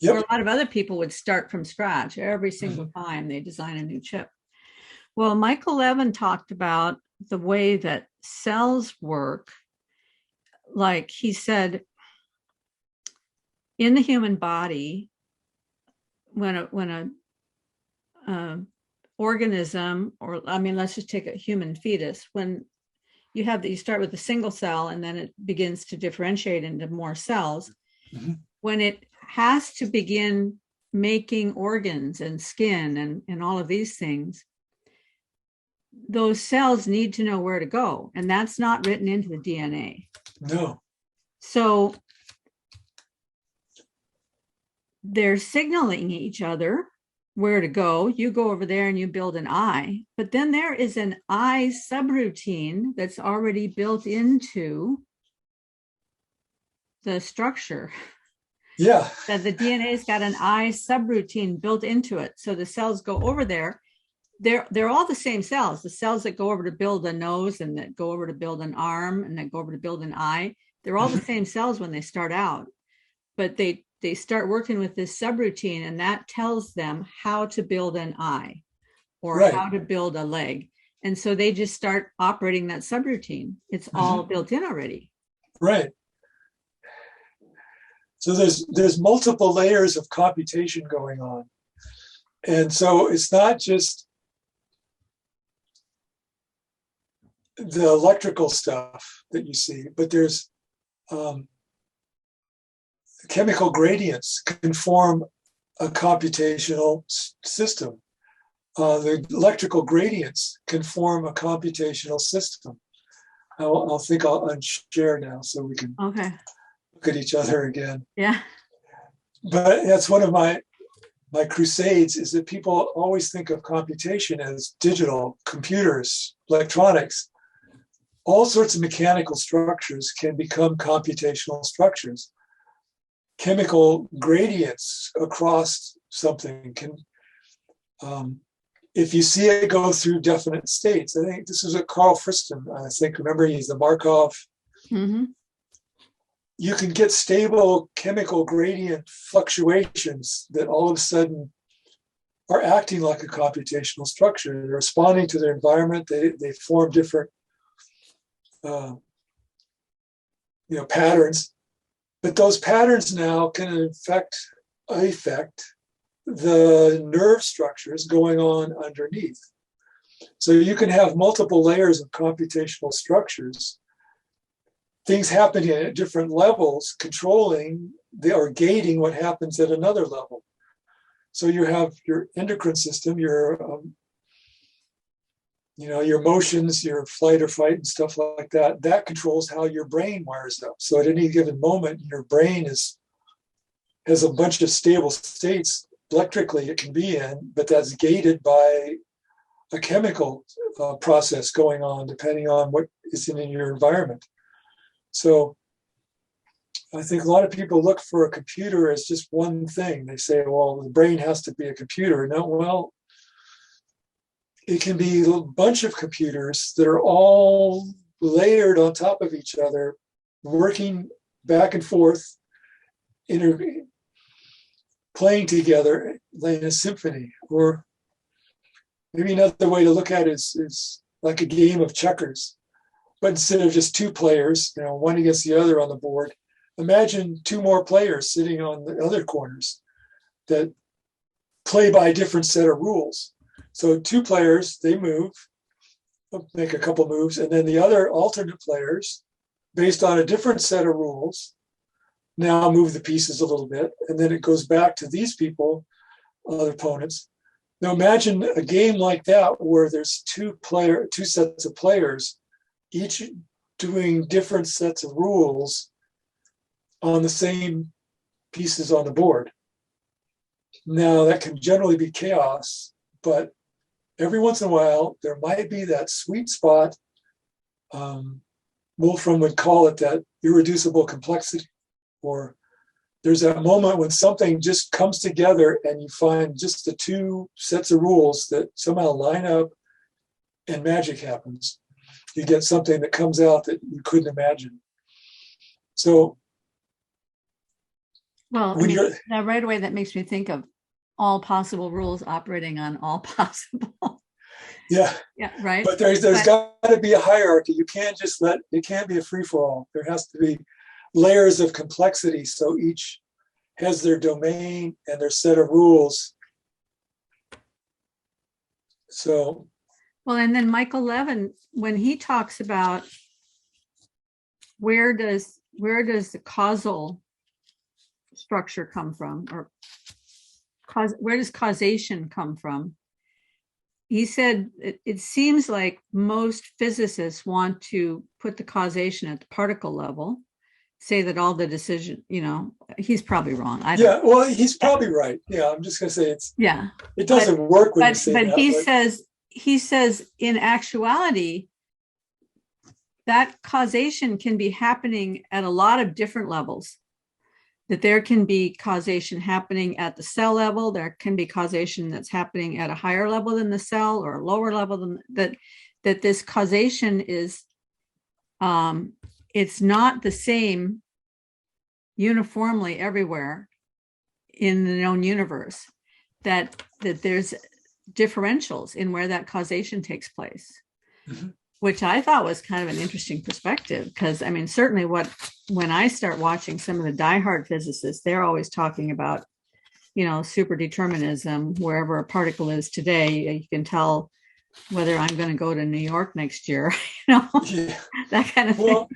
where Yep. a lot of other people would start from scratch every single time they design a new chip. Well, Michael Levin talked about the way that cells work. Like he said, in the human body, when a organism, or I mean, let's just take a human fetus, when you start with a single cell and then it begins to differentiate into more cells. When it has to begin making organs and skin and all of these things, those cells need to know where to go, and that's not written into the DNA. No. So they're signaling each other where to go. You go over there and you build an eye, but then there is an eye subroutine that's already built into the structure. Yeah. That the DNA's got an eye subroutine built into it. So the cells go over there. They're all the same cells. The cells that go over to build a nose and that go over to build an arm and that go over to build an eye, they're all the same cells when they start out. But they start working with this subroutine, and that tells them how to build an eye or how to build a leg. And so they just start operating that subroutine. It's all built in already. Right. So there's multiple layers of computation going on. And so it's not just the electrical stuff that you see, but there's chemical gradients can form a computational system. The electrical gradients can form a computational system. I'll unshare now so we can look at each other again. Yeah. But that's one of my crusades, is that people always think of computation as digital, computers, electronics. All sorts of mechanical structures can become computational structures. Chemical gradients across something can, if you see it go through definite states. I think this is what Carl Friston, remember, he's the Markov. You can get stable chemical gradient fluctuations that all of a sudden are acting like a computational structure. They're responding to their environment. They form different patterns. But those patterns now can affect the nerve structures going on underneath. So you can have multiple layers of computational structures, things happening at different levels, controlling or gating what happens at another level. So you have your endocrine system, your emotions, your flight or fight and stuff like that. That controls how your brain wires up. So at any given moment, your brain has a bunch of stable states electrically it can be in, but that's gated by a chemical process going on depending on what is in your environment. So I think a lot of people look for a computer as just one thing. They say, well, the brain has to be a computer. No, well, it can be a bunch of computers that are all layered on top of each other, working back and forth, playing together like a symphony. Or maybe another way to look at it is like a game of checkers. But instead of just two players, one against the other on the board, imagine two more players sitting on the other corners that play by a different set of rules. So two players, they move, make a couple moves, and then the other alternate players, based on a different set of rules, now move the pieces a little bit, and then it goes back to these people, other opponents. Now imagine a game like that where there's two sets of players, each doing different sets of rules on the same pieces on the board. Now that can generally be chaos, but every once in a while there might be that sweet spot. Wolfram would call it that irreducible complexity, or there's that moment when something just comes together and you find just the two sets of rules that somehow line up and magic happens. You get something that comes out that you couldn't imagine. So Well, I When mean, you're, now right away, that makes me think of all possible rules operating on all possible. yeah, Yeah, right. but there's But got to be a hierarchy. You can't just let, it can't be a free for all. There has to be layers of complexity. So each has their domain and their set of rules. So, well, and then Michael Levin, when he talks about where does the causal structure come from, or where does causation come from? He said it seems like most physicists want to put the causation at the particle level, say that all the decision, he's probably wrong. I don't yeah, well, he's probably right. Yeah, I'm just going to say Yeah. it doesn't work when you But say but that. he says in actuality, that causation can be happening at a lot of different levels. That there can be causation happening at the cell level. There can be causation that's happening at a higher level than the cell, or a lower level than that. That this causation is, it's not the same uniformly everywhere in the known universe. That there's differentials in where that causation takes place. Mm-hmm. Which I thought was kind of an interesting perspective, because I mean, certainly when I start watching some of the diehard physicists, they're always talking about, super determinism. Wherever a particle is today, you can tell whether I'm going to go to New York next year, Yeah. that kind of well,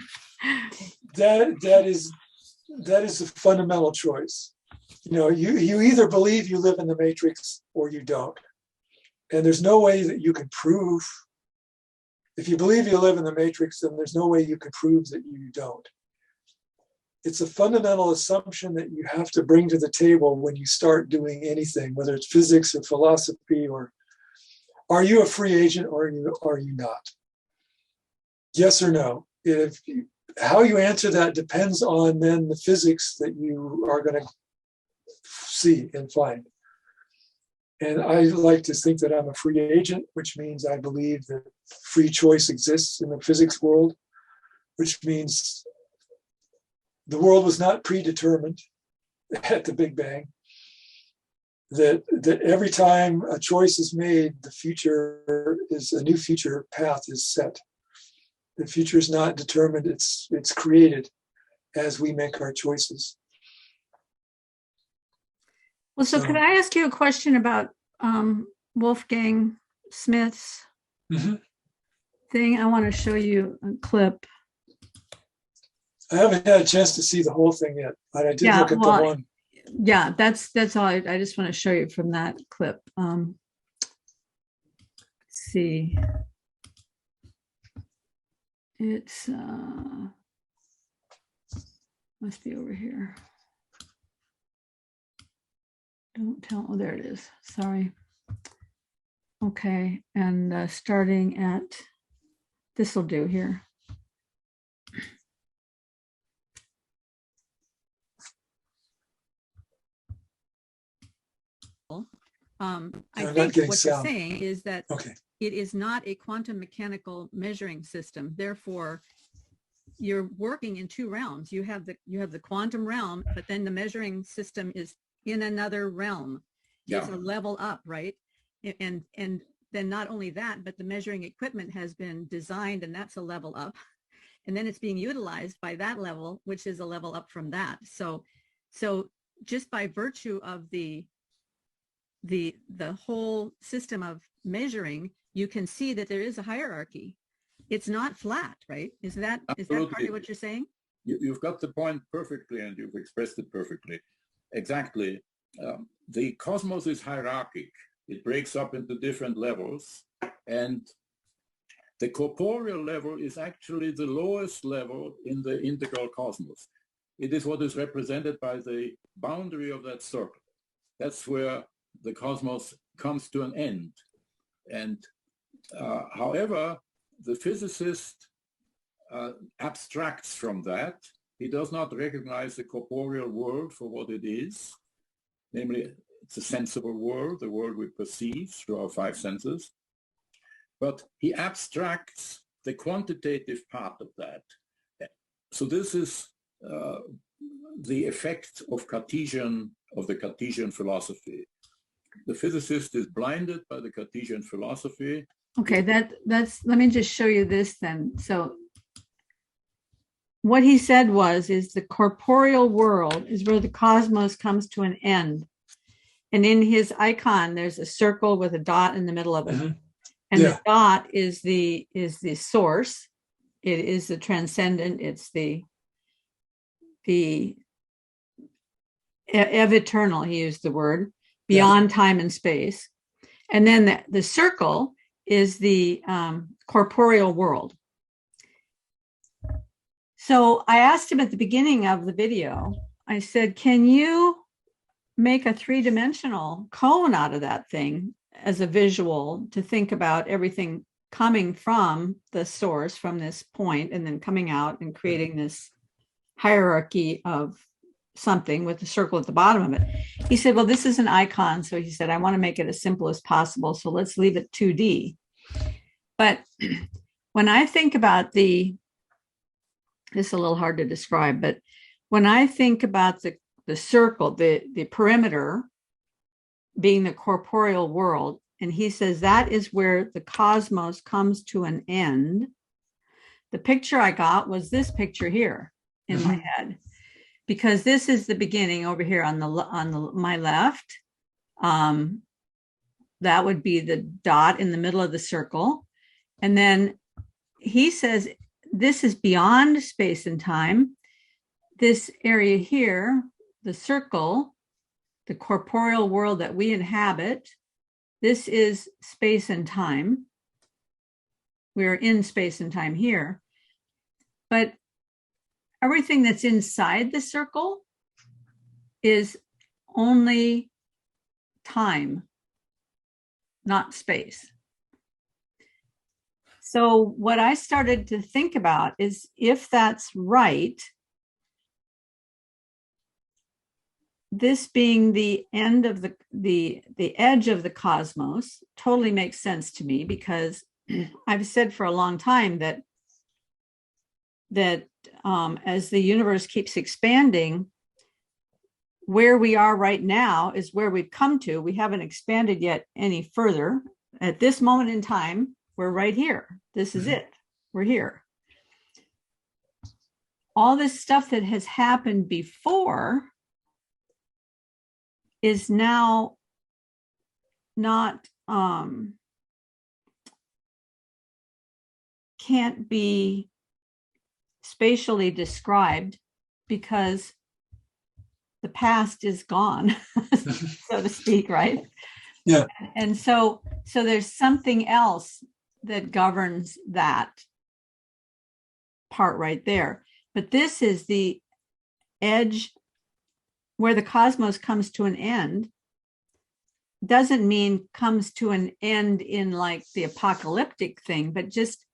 thing. That is a fundamental choice. You either believe you live in the matrix or you don't. And there's no way that you can prove. If you believe you live in the matrix, then there's no way you can prove that you don't. It's a fundamental assumption that you have to bring to the table when you start doing anything, whether it's physics or philosophy, or are you a free agent or are you not? Yes or no? How you answer that depends on then the physics that you are going to see and find. And I like to think that I'm a free agent, which means I believe that free choice exists in the physics world, which means the world was not predetermined at the Big Bang. That every time a choice is made, a new future path is set. The future is not determined, it's created as we make our choices. Well, so could I ask you a question about Wolfgang Smith's thing? I want to show you a clip. I haven't had a chance to see the whole thing yet, but I did look at the one. Yeah, that's all. I just want to show you from that clip. Let's see. It's must be over here. Don't tell. Oh, there it is. Sorry. Okay, and starting at, this will do here. I think what you're saying is that it is not a quantum mechanical measuring system. Therefore, you're working in two realms. You have the quantum realm, but then the measuring system is in another realm. Yeah. It's a level up, right? And then not only that, but the measuring equipment has been designed, and that's a level up. And then it's being utilized by that level, which is a level up from that. So just by virtue of the whole system of measuring, you can see that there is a hierarchy. It's not flat, right? Is that partly what you're saying? You've got the point perfectly, and you've expressed it perfectly. Exactly. The cosmos is hierarchic. It breaks up into different levels, and the corporeal level is actually the lowest level in the integral cosmos. It is what is represented by the boundary of that circle. That's where the cosmos comes to an end. And however, the physicist abstracts from that. He does not recognize the corporeal world for what it is. Namely, it's a sensible world, the world we perceive through our five senses. But he abstracts the quantitative part of that. So this is the effect of the Cartesian philosophy. The physicist is blinded by the Cartesian philosophy. Okay, that's, let me just show you this then. So what he said is the corporeal world is where the cosmos comes to an end. And in his icon, there's a circle with a dot in the middle of it. Mm-hmm. And Yeah. the dot is the source. It is the transcendent. It's the eternal, he used the word, beyond time and space. And then the circle is the corporeal world. So I asked him at the beginning of the video, I said, can you make a three-dimensional cone out of that thing as a visual to think about everything coming from the source, from this point, and then coming out and creating this hierarchy of something with the circle at the bottom of it? He said, well, this is an icon. So he said, I want to make it as simple as possible. So let's leave it 2D. But when I think about this is a little hard to describe, but when I think about the circle, the perimeter being the corporeal world, and he says that is where the cosmos comes to an end, the picture I got was this picture here in my head, because this is the beginning over here on my left. That would be the dot in the middle of the circle. And then he says, this is beyond space and time. This area here, the circle, the corporeal world that we inhabit, this is space and time. We're in space and time here. But everything that's inside the circle is only time, not space. So what I started to think about is, if that's right, this being the end of the edge of the cosmos totally makes sense to me, because I've said for a long time that as the universe keeps expanding, where we are right now is where we've come to. We haven't expanded yet any further. At this moment in time, we're right here. This is it. We're here. All this stuff that has happened before is now not, can't be spatially described, because the past is gone, so to speak, right? Yeah. And so there's something else that governs that part right there. But this is the edge where the cosmos comes to an end. Doesn't mean comes to an end in like the apocalyptic thing, but just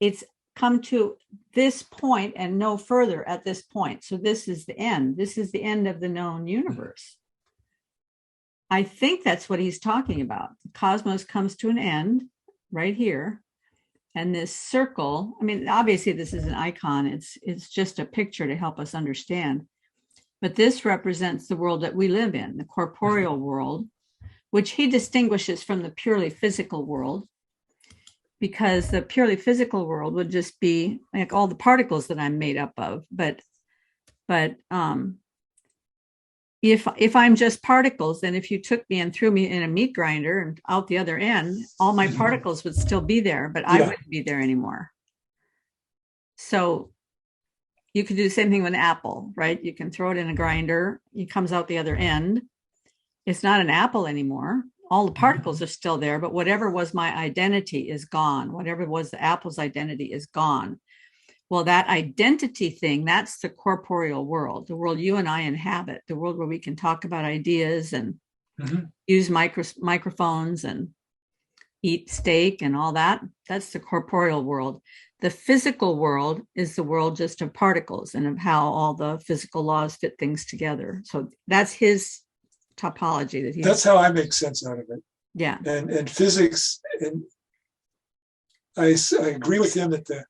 it's come to this point and no further at this point. So this is the end. This is the end of the known universe. I think that's what he's talking about. The cosmos comes to an end right here. And this circle, I mean, obviously this is an icon. It's just a picture to help us understand. But this represents the world that we live in, the corporeal world, which he distinguishes from the purely physical world, because the purely physical world would just be like all the particles that I'm made up of. But if I'm just particles, then if you took me and threw me in a meat grinder and out the other end, all my particles would still be there, but I wouldn't be there anymore. So you could do the same thing with an apple, right? You can throw it in a grinder, it comes out the other end. It's not an apple anymore. All the particles are still there, but whatever was my identity is gone. Whatever was the apple's identity is gone. Well, that identity thing, that's the corporeal world, the world you and I inhabit, the world where we can talk about ideas and use microphones and eat steak and all that. That's the corporeal world. The physical world is the world just of particles and of how all the physical laws fit things together. So that's his topology. That's how I make sense out of it. Yeah. And physics, and I agree with him that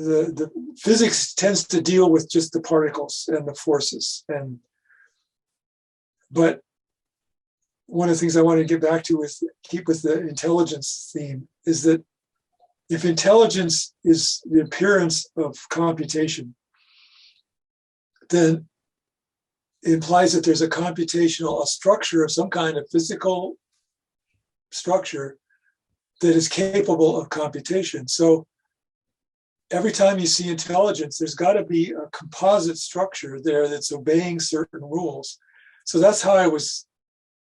the physics tends to deal with just the particles and the forces, but one of the things I want to get back to with keep with the intelligence theme is that if intelligence is the appearance of computation, then it implies that there's a structure of some kind of physical structure that is capable of computation. So every time you see intelligence, there's got to be a composite structure there that's obeying certain rules. So that's how I was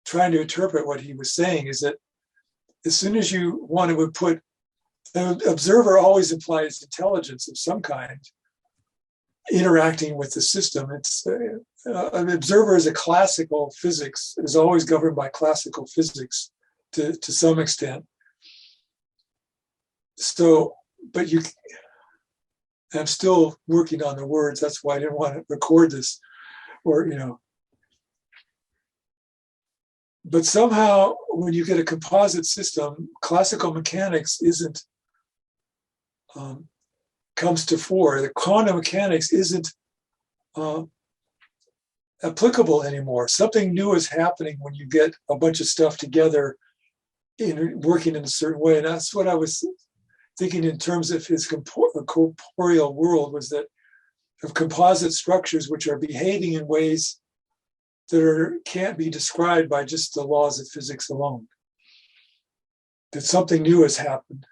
trying to interpret what he was saying, is that as soon as you want to put, the observer always implies intelligence of some kind interacting with the system. It's an observer is a classical physics, is always governed by classical physics to some extent. So, but I'm still working on the words. That's why I didn't want to record this, or, but somehow when you get a composite system, classical mechanics comes to fore. The quantum mechanics isn't applicable anymore. Something new is happening when you get a bunch of stuff together working in a certain way. And that's what I was thinking in terms of his corporeal world, was that of composite structures which are behaving in ways that can't be described by just the laws of physics alone. That something new has happened.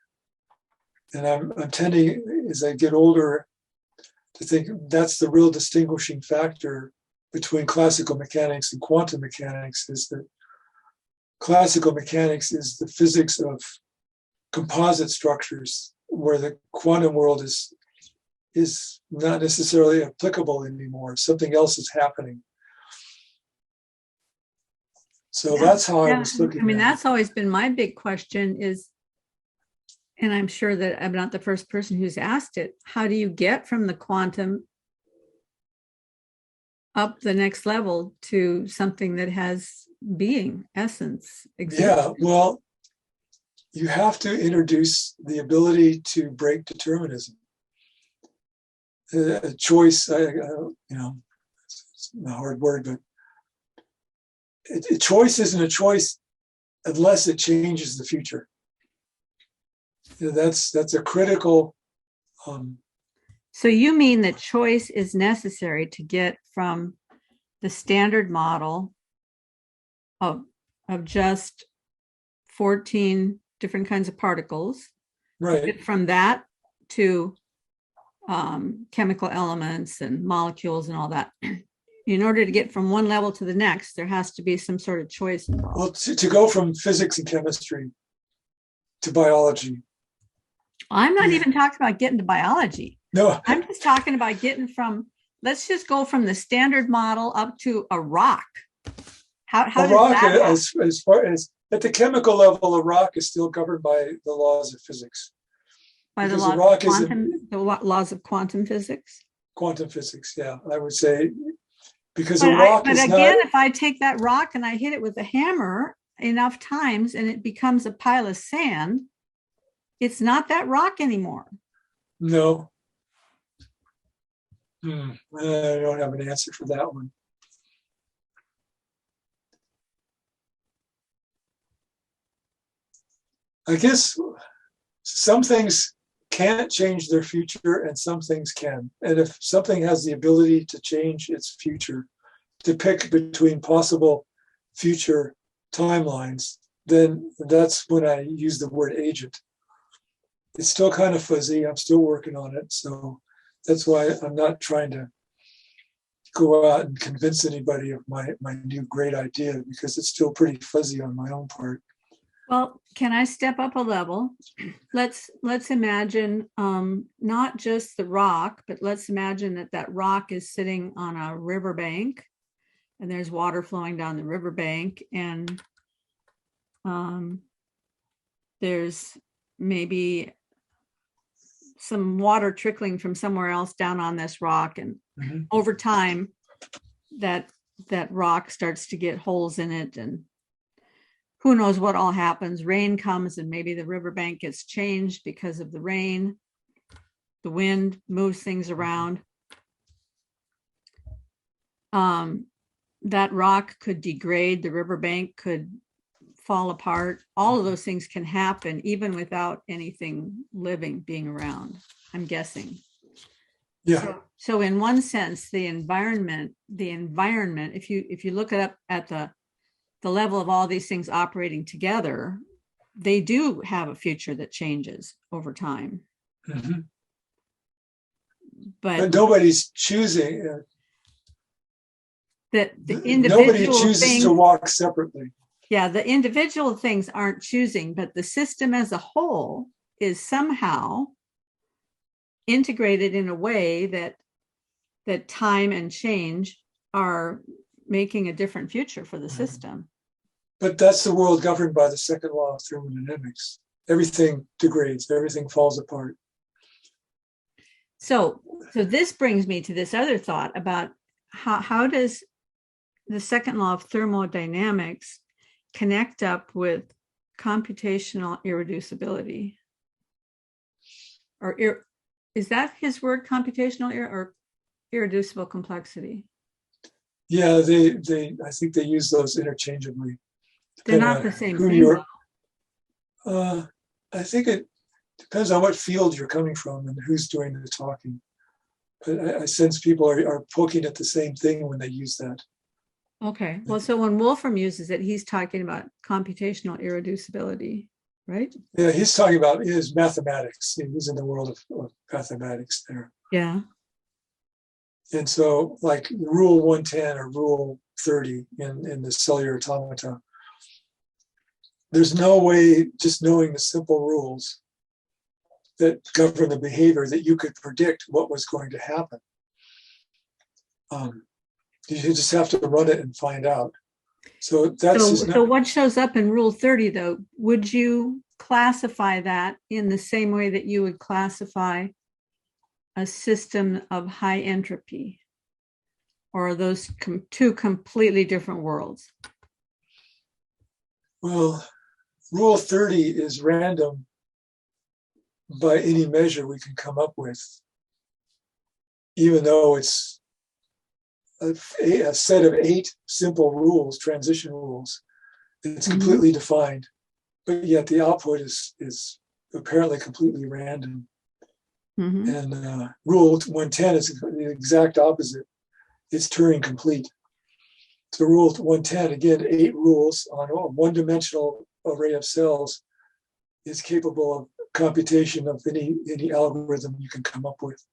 And I'm tending, as I get older, to think that's the real distinguishing factor between classical mechanics and quantum mechanics, is that classical mechanics is the physics of composite structures, where the quantum world is not necessarily applicable anymore. Something else is happening. So that's how I was looking at it. That's always been my big question is, and I'm sure that I'm not the first person who's asked it, how do you get from the quantum up the next level to something that has being, essence, existence? Yeah, well, you have to introduce the ability to break determinism. A choice, it's a hard word, but a choice isn't a choice unless it changes the future. That's a critical. So you mean that choice is necessary to get from the standard model of just 14 different kinds of particles, right? From that to chemical elements and molecules and all that. In order to get from one level to the next, there has to be some sort of choice involved. Well, to go from physics and chemistry to biology. I'm not even talking about getting to biology. No, I'm just talking about getting from, let's just go from the standard model up to a rock. How does rock, that happen? as far as at the chemical level, a rock is still governed by the laws of physics. By the laws of quantum physics? Quantum physics, yeah, I would say. Because a rock is not... But again, if I take that rock and I hit it with a hammer enough times and it becomes a pile of sand, it's not that rock anymore. No. I don't have an answer for that one. I guess some things can't change their future and some things can. And if something has the ability to change its future, to pick between possible future timelines, then that's when I use the word agent. It's still kind of fuzzy. I'm still working on it. So that's why I'm not trying to go out and convince anybody of my new great idea, because it's still pretty fuzzy on my own part. Well, can I step up a level? Let's imagine not just the rock, but let's imagine that rock is sitting on a riverbank and there's water flowing down the riverbank, and there's maybe some water trickling from somewhere else down on this rock, and over time that rock starts to get holes in it, and who knows what all happens. Rain comes and maybe the riverbank gets changed because of the rain. the wind moves things around. That rock could degrade, the riverbank could fall apart. All of those things can happen even without anything living being around, I'm guessing. Yeah. So in one sense, the environment, if you look up at the level of all these things operating together, they do have a future that changes over time. Mm-hmm. But nobody's choosing. That the individual Nobody chooses things, to walk separately. Yeah, the individual things aren't choosing, but the system as a whole is somehow integrated in a way that time and change are making a different future for the system. But that's the world governed by the second law of thermodynamics. Everything degrades, everything falls apart. So this brings me to this other thought about how does the second law of thermodynamics connect up with computational irreducibility? Or is that his word, computational or irreducible complexity? Yeah, I think they use those interchangeably. They're not the same thing. I think it depends on what field you're coming from and who's doing the talking. But I sense people are poking at the same thing when they use that. Okay. Well, so when Wolfram uses it, he's talking about computational irreducibility, right? Yeah, he's talking about his mathematics. He's in the world of mathematics there. Yeah. And so like rule 110 or rule 30 in the cellular automata, there's no way just knowing the simple rules that govern the behavior that you could predict what was going to happen. You just have to run it and find out. So that's so what shows up in rule 30 though, would you classify that in the same way that you would classify a system of high entropy? Or are those two completely different worlds? Well, rule 30 is random by any measure we can come up with, even though it's a set of 8 simple rules, transition rules. It's completely defined, but yet the output is apparently completely random. And rule 110 is the exact opposite. It's Turing complete. So rule 110, again, 8 rules on a one-dimensional array of cells is capable of computation of any algorithm you can come up with.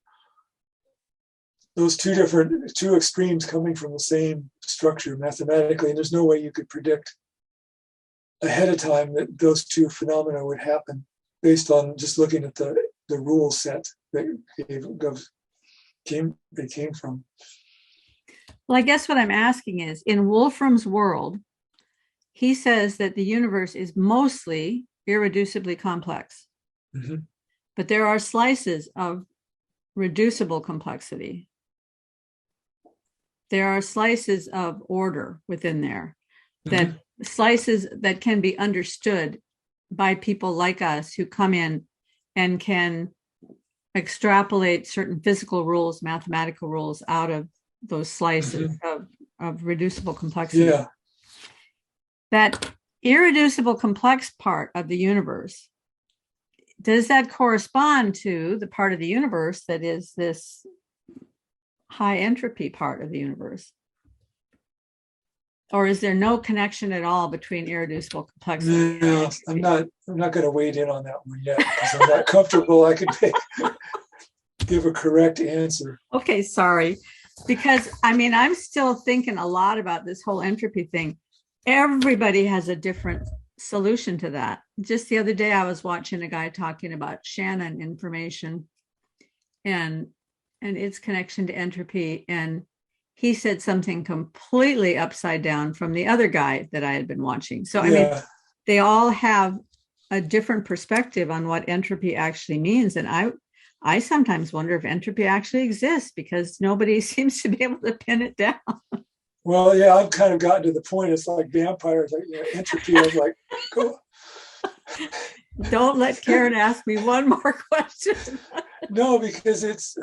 Those two extremes coming from the same structure mathematically, and there's no way you could predict ahead of time that those two phenomena would happen based on just looking at the rule set that they came from. Well, I guess what I'm asking is, in Wolfram's world, he says that the universe is mostly irreducibly complex. But there are slices of reducible complexity. There are slices of order within there, that slices that can be understood by people like us who come in and can extrapolate certain physical rules, mathematical rules out of those slices of reducible complexity. Yeah. That irreducible complex part of the universe, does that correspond to the part of the universe that is this high entropy part of the universe? Or is there no connection at all between irreducible complexity? No, I'm not going to wade in on that one yet because I'm not comfortable I could give a correct answer. Okay, sorry. Because I'm still thinking a lot about this whole entropy thing. Everybody has a different solution to that. Just the other day, I was watching a guy talking about Shannon information and its connection to entropy. And he said something completely upside down from the other guy that I had been watching. So, they all have a different perspective on what entropy actually means. And I sometimes wonder if entropy actually exists because nobody seems to be able to pin it down. Well, yeah, I've kind of gotten to the point. It's like vampires, entropy. I was like, go. Don't let Karen ask me one more question. No, because it's,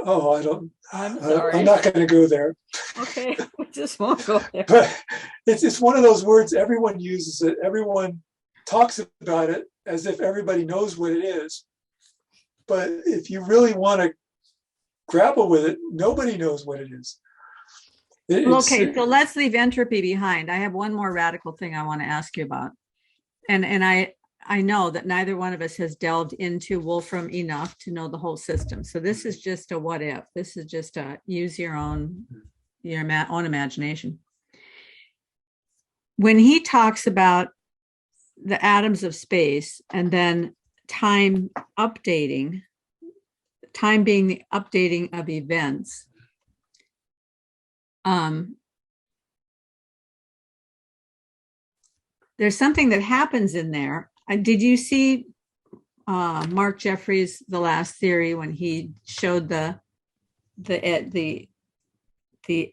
I don't, I'm sorry. I'm not going to go there. Okay, we just won't go there. But it's one of those words, everyone uses it. Everyone talks about it as if everybody knows what it is. But if you really want to grapple with it, nobody knows what it is. Okay, so let's leave entropy behind. I have one more radical thing I want to ask you about. And I know that neither one of us has delved into Wolfram enough to know the whole system. So this is just a what if. This is just a use your own imagination. When he talks about the atoms of space and then time updating, time being the updating of events, there's something that happens in there. Did you see Mark Jeffries' The Last Theory when he showed the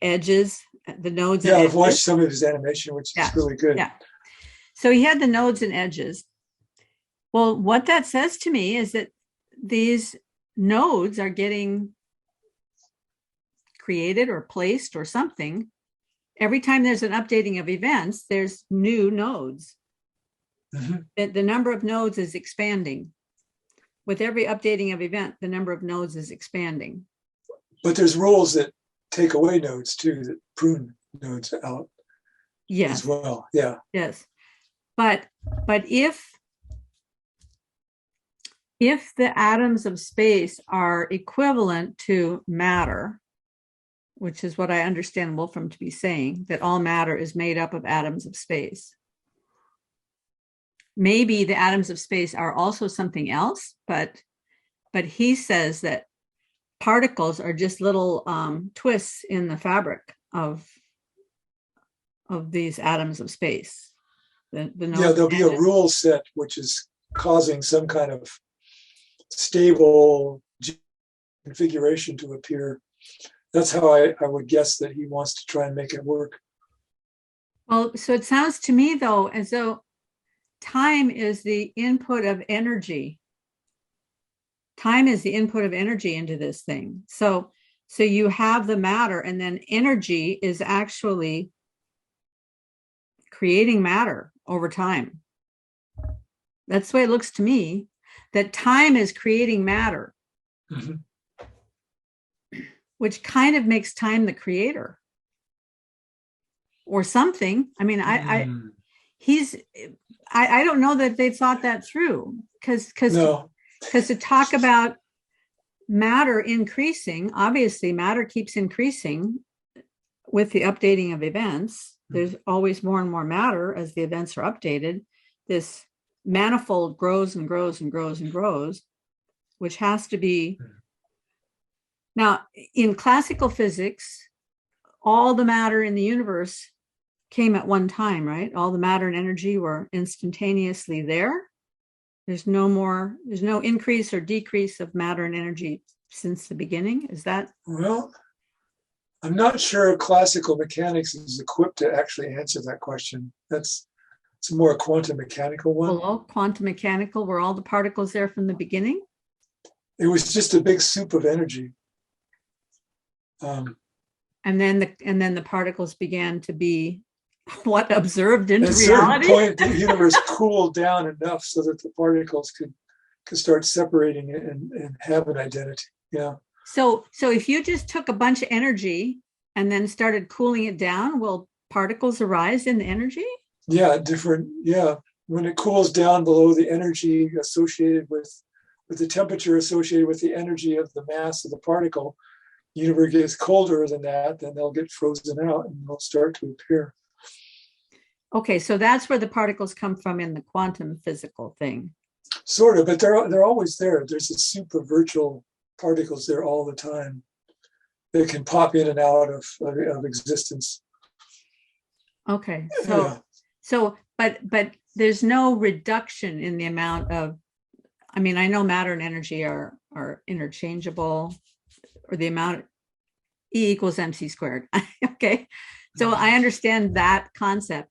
edges, the nodes? Yeah, I've watched some of his animation, which is really good. Yeah. So he had the nodes and edges. Well, what that says to me is that these nodes are getting created or placed or something. Every time there's an updating of events, there's new nodes. Mm-hmm. The number of nodes is expanding. With every updating of event, the number of nodes is expanding. But there's rules that take away nodes too, that prune nodes out. Yes. As well. Yeah. Yes. But if the atoms of space are equivalent to matter, which is what I understand Wolfram to be saying, that all matter is made up of atoms of space. Maybe the atoms of space are also something else, but he says that particles are just little twists in the fabric of these atoms of space. There'll be a rule set which is causing some kind of stable configuration to appear. That's how I would guess that he wants to try and make it work. Well, so it sounds to me, though, as though time is the input of energy. Time is the input of energy into this thing. So you have the matter, and then energy is actually creating matter over time. That's the way it looks to me, that time is creating matter. Mm-hmm. Which kind of makes time the creator or something. I mean, I don't know that they thought that through because to talk about matter increasing, obviously matter keeps increasing with the updating of events. There's always more and more matter as the events are updated. This manifold grows and grows and grows and grows, which has to be. Now, in classical physics, all the matter in the universe came at one time, right? All the matter and energy were instantaneously there. There's no increase or decrease of matter and energy since the beginning. Is that? Well, I'm not sure classical mechanics is equipped to actually answer that question. It's a more quantum mechanical one. Hello, quantum mechanical, were all the particles there from the beginning? It was just a big soup of energy. And then the particles began to be observed into reality. At a certain point, the universe cooled down enough so that the particles could start separating it and have an identity. Yeah. So if you just took a bunch of energy and then started cooling it down, will particles arise in the energy? Yeah, when it cools down below the energy associated with the temperature associated with the energy of the mass of the particle, universe gets colder than that, then they'll get frozen out and they'll start to appear. Okay, so that's where the particles come from in the quantum physical thing. Sort of, but they're always there. There's a soup of virtual particles there all the time. They can pop in and out of existence. Okay, but there's no reduction in the amount of. I mean, I know matter and energy are interchangeable. Or the amount E equals mc squared. Okay. So I understand that concept.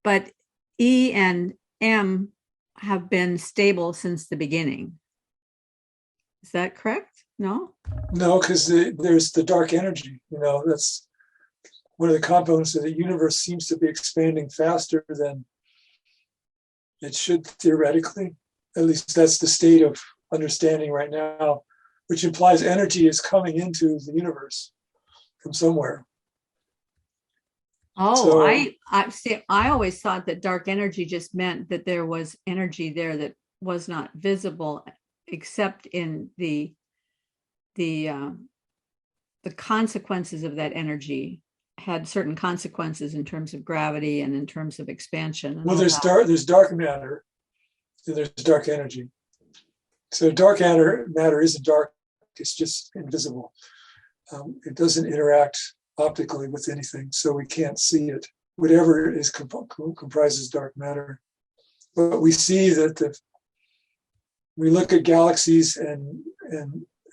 but E and M have been stable since the beginning. Is that correct? No? No, because there's the dark energy. That's one of the components of the universe seems to be expanding faster than it should theoretically. At least that's the state of understanding right now, which implies energy is coming into the universe from somewhere. Oh, So- I see. I always thought that dark energy just meant that there was energy there that was not visible, except in the consequences of that energy had certain consequences in terms of gravity and in terms of expansion. Well, there's dark matter, and there's dark energy. So dark matter isn't dark; it's just invisible. It doesn't interact optically with anything, so we can't see it. Whatever is comprises dark matter, but we see that we look at galaxies and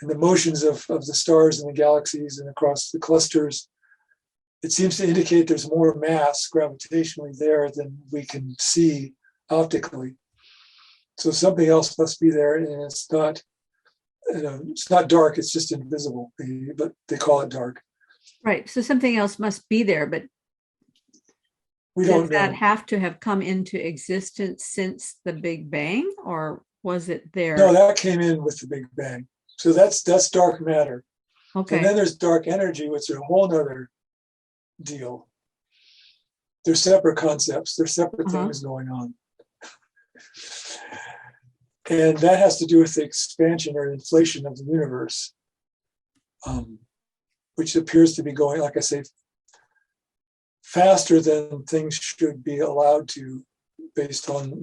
the motions of the stars in the galaxies and across the clusters. It seems to indicate there's more mass gravitationally there than we can see optically. So something else must be there, and it's not dark. It's just invisible, but they call it dark. Right. So something else must be there, but We don't does know. that have to have come into existence since the Big Bang, or was it there? No, that came in with the Big Bang. So that's dark matter. Okay. And then there's dark energy, which is a whole nother deal. They're separate concepts. They're separate things going on. And that has to do with the expansion or inflation of the universe, which appears to be going, like I say, faster than things should be allowed to, based on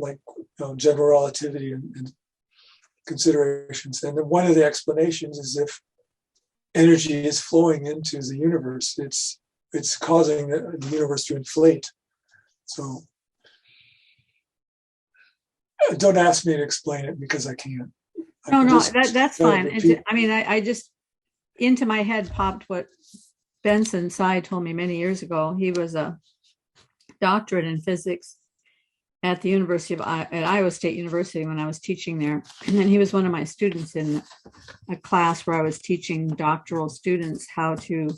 general relativity and considerations. And then one of the explanations is if energy is flowing into the universe, it's causing the universe to inflate. So don't ask me to explain it because I can't. No, that's fine. I just, into my head popped what Benson Tsai told me many years ago. He was a doctorate in physics at the at Iowa State University when I was teaching there. And then he was one of my students in a class where I was teaching doctoral students how to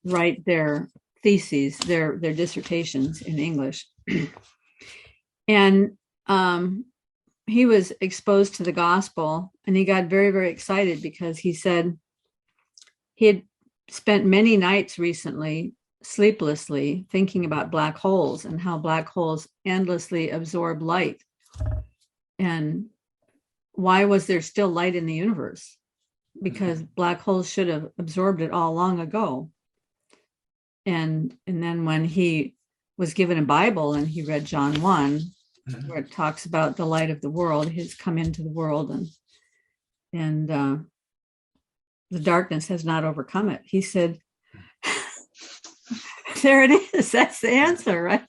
write their theses, their dissertations in English. And he was exposed to the gospel, and he got very, very excited because he said he had spent many nights recently sleeplessly thinking about black holes and how black holes endlessly absorb light. And why was there still light in the universe? Because black holes should have absorbed it all long ago. And then when he was given a Bible and he read John 1, where it talks about the light of the world has come into the world, and the darkness has not overcome it. He said, there it is. That's the answer, right?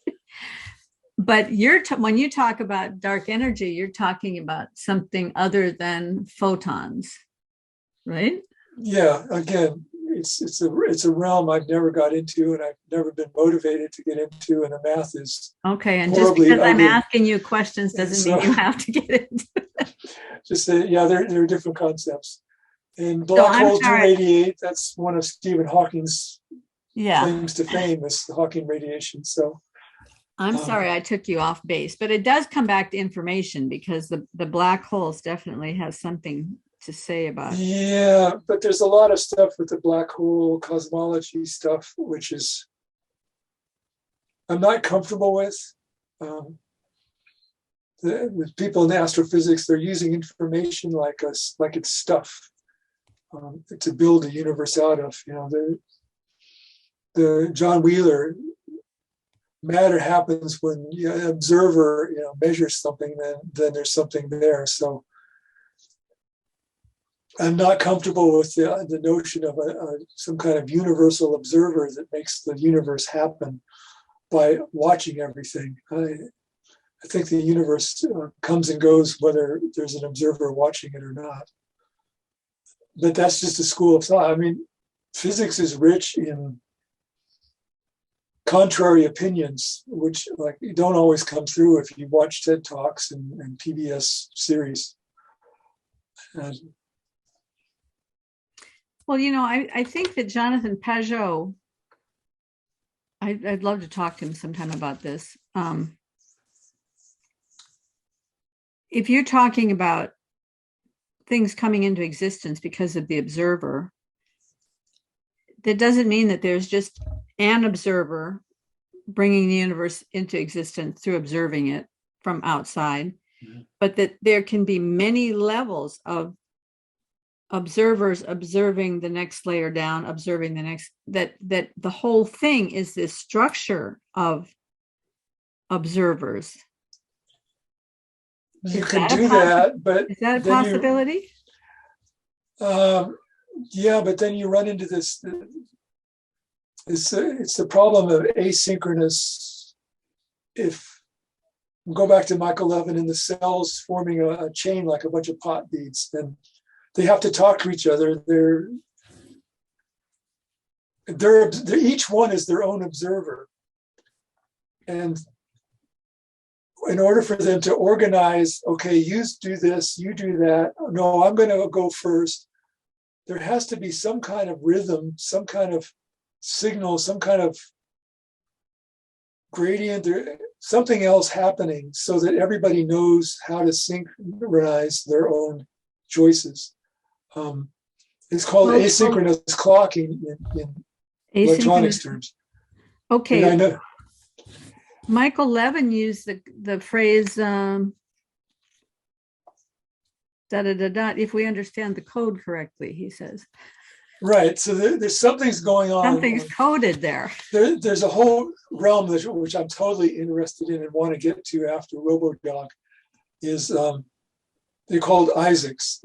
But when you talk about dark energy, you're talking about something other than photons, right? Yeah, again, it's a realm I've never got into, and I've never been motivated to get into, and the math is okay. And just because I'm asking you questions doesn't mean you have to get into it. Just that, yeah, there are different concepts. And black holes do radiate. That's one of Stephen Hawking's claims to fame, is the Hawking radiation. So I'm sorry I took you off base, but it does come back to information, because the black holes definitely has something to say about it. Yeah, but there's a lot of stuff with the black hole cosmology stuff, which is I'm not comfortable with. With people in astrophysics, they're using information like it's stuff to build a universe out of. The John Wheeler, matter happens when an observer measures something, then there's something there. So I'm not comfortable with the notion of some kind of universal observer that makes the universe happen by watching everything. I think the universe comes and goes whether there's an observer watching it or not. But that's just a school of thought. I mean, physics is rich in contrary opinions, which like don't always come through if you watch TED Talks and PBS series. Well, I think that Jonathan Pajot, I'd love to talk to him sometime about this. If you're talking about things coming into existence because of the observer, that doesn't mean that there's just an observer bringing the universe into existence through observing it from outside, but that there can be many levels of observers observing the next layer down, observing the next, that the whole thing is this structure of observers. You can do that, but is that a possibility? Yeah, but then you run into this. It's the problem of asynchronous. If go back to Michael Levin and the cells forming a chain like a bunch of pot beads, then they have to talk to each other. They're each one is their own observer, and in order for them to organize, okay, you do this, you do that. No, I'm going to go first. There has to be some kind of rhythm, some kind of signal, some kind of gradient, something else happening so that everybody knows how to synchronize their own choices. It's called asynchronous clocking in electronics terms. Okay. And I know, Michael Levin used the phrase if we understand the code correctly, he says. Right. So there's something's going on. Something's coded there. There's a whole realm which I'm totally interested in and want to get to after RoboDoc is they're called ISACs,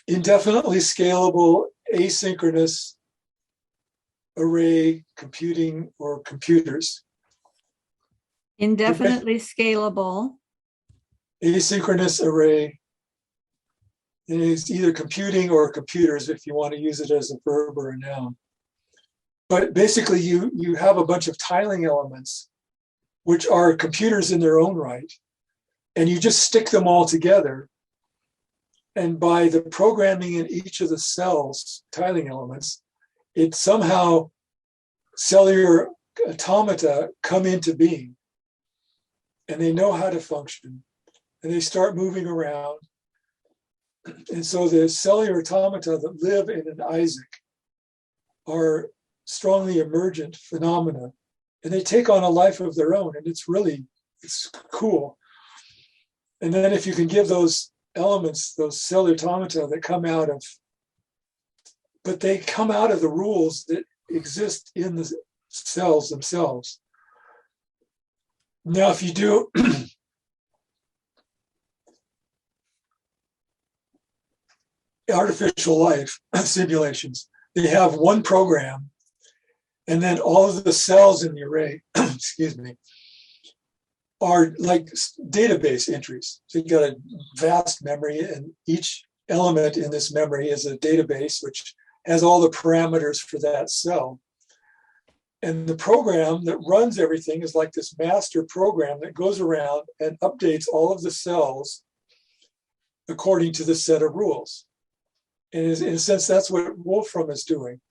indefinitely scalable asynchronous array computing or computers. Indefinitely scalable asynchronous array. And it's either computing or computers if you want to use it as a verb or a noun. But basically you have a bunch of tiling elements which are computers in their own right, and you just stick them all together. And by the programming in each of the cells, tiling elements, it somehow cellular automata come into being. And they know how to function. And they start moving around. And so the cellular automata that live in an ISAC are strongly emergent phenomena. And they take on a life of their own. And it's cool. And then if you can give those elements, those cellular automata that come out of, but they come out of the rules that exist in the cells themselves. Now, if you do artificial life simulations, they have one program, and then all of the cells in the array, excuse me, are like database entries. So you got a vast memory, and each element in this memory is a database which has all the parameters for that cell. And the program that runs everything is like this master program that goes around and updates all of the cells according to the set of rules. And in a sense, that's what Wolfram is doing.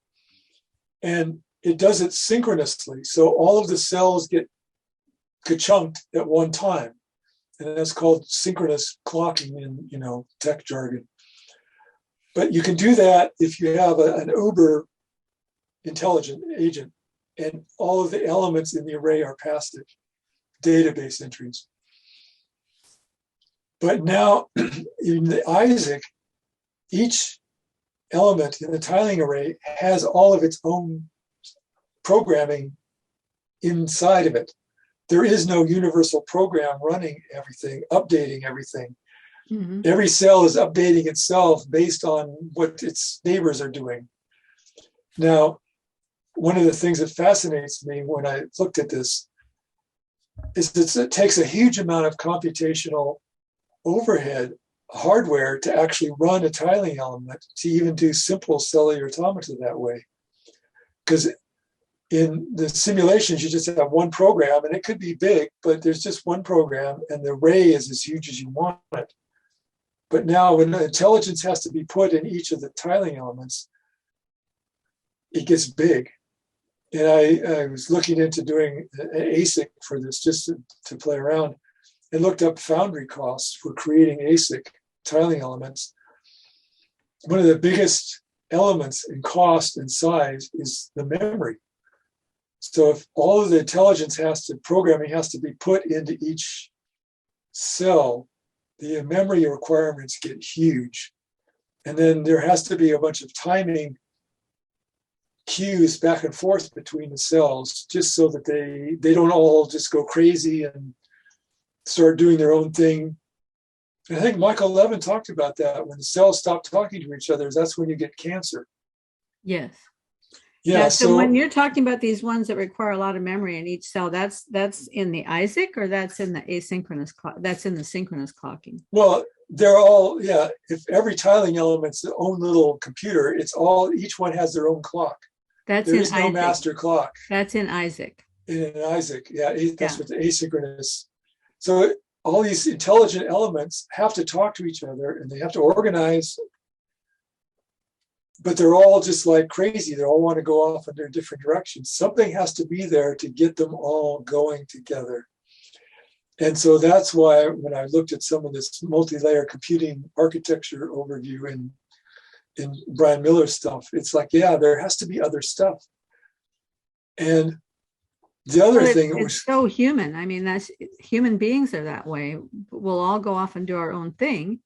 And it does it synchronously. So all of the cells get ka-chunked at one time. And that's called synchronous clocking in tech jargon. But you can do that if you have an uber intelligent agent. And all of the elements in the array are passive database entries. But now in the ISAC, each element in the tiling array has all of its own programming inside of it. There is no universal program running everything, updating everything. Mm-hmm. Every cell is updating itself based on what its neighbors are doing. Now, one of the things that fascinates me when I looked at this is that it takes a huge amount of computational overhead hardware to actually run a tiling element to even do simple cellular automata that way. Because in the simulations, you just have one program, and it could be big, but there's just one program, and the array is as huge as you want it. But now when the intelligence has to be put in each of the tiling elements, it gets big. And I was looking into doing an ASIC for this just to play around, and looked up foundry costs for creating ASIC tiling elements. One of the biggest elements in cost and size is the memory. So if all of the programming has to be put into each cell, the memory requirements get huge. And then there has to be a bunch of timing cues back and forth between the cells, just so that they don't all just go crazy and start doing their own thing. And I think Michael Levin talked about that. When the cells stop talking to each other, that's when you get cancer. Yes. Yeah. So when you're talking about these ones that require a lot of memory in each cell, that's in the ISIC, or that's in the asynchronous clock? That's in the synchronous clocking. Well, they're all, yeah. If every tiling element's their own little computer, each one has their own clock. There is no master clock. That's in ISIC. In ISIC, yeah. That's what the asynchronous. So all these intelligent elements have to talk to each other, and they have to organize, but they're all just like crazy. They all want to go off in their different directions. Something has to be there to get them all going together. And so that's why when I looked at some of this multi-layer computing architecture overview in Brian Miller's stuff, it's like, yeah, there has to be other stuff. And the other thing, it's so human. I mean, that's human beings are that way. We'll all go off and do our own thing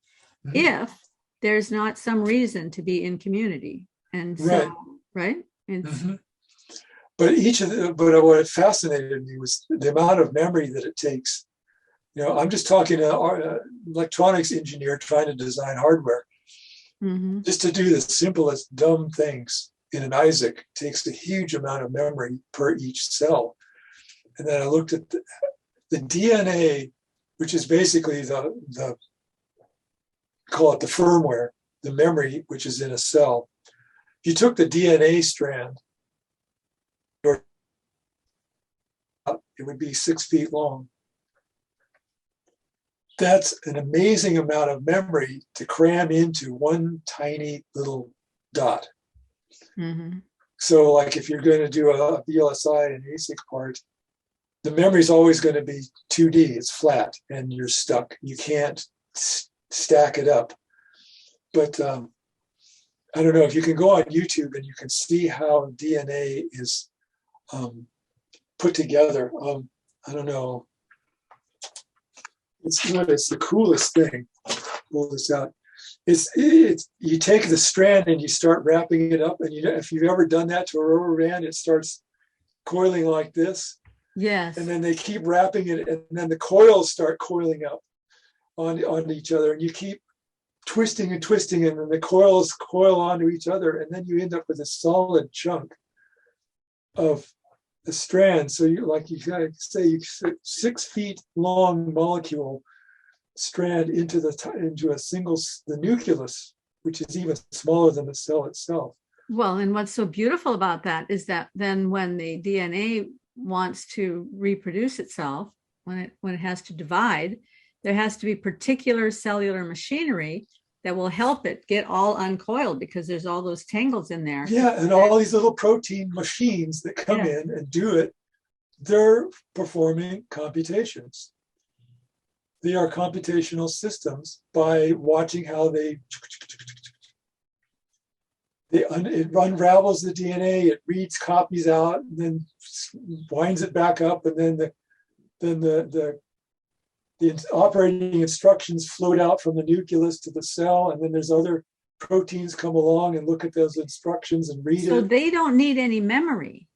if there's not some reason to be in community. And so, right? But what fascinated me was the amount of memory that it takes. You know, I'm just talking to an electronics engineer trying to design hardware. Just to do the simplest dumb things in an ISIC takes a huge amount of memory per each cell. And then I looked at the DNA, which is basically the call it the firmware, the memory, which is in a cell. If you took the DNA strand, it would be 6 feet long. That's an amazing amount of memory to cram into one tiny little dot. So like if you're going to do a VLSI and ASIC part, the memory is always going to be 2D. It's flat and you're stuck. You can't stack it up. But I don't know if you can go on YouTube and you can see how DNA is put together. I don't know. It's the coolest thing. Pull this out. It's you take the strand and you start wrapping it up, and if you've ever done that to a rubber band, it starts coiling like this. Yes. And then they keep wrapping it, and then the coils start coiling up on each other, and you keep twisting and twisting, and then the coils coil onto each other, and then you end up with a solid chunk of a strand. So you say 6 feet long molecule strand into a single, the nucleus, which is even smaller than the cell itself. Well, and what's so beautiful about that is that then when the DNA wants to reproduce itself, when it has to divide, there has to be particular cellular machinery that will help it get all uncoiled, because there's all those tangles in there. Yeah, and all these little protein machines that come in and do it, they're performing computations. They are computational systems by watching how it unravels the DNA, it reads copies out, and then winds it back up, and then the operating instructions float out from the nucleus to the cell, and then there's other proteins come along and look at those instructions and read it. So they don't need any memory.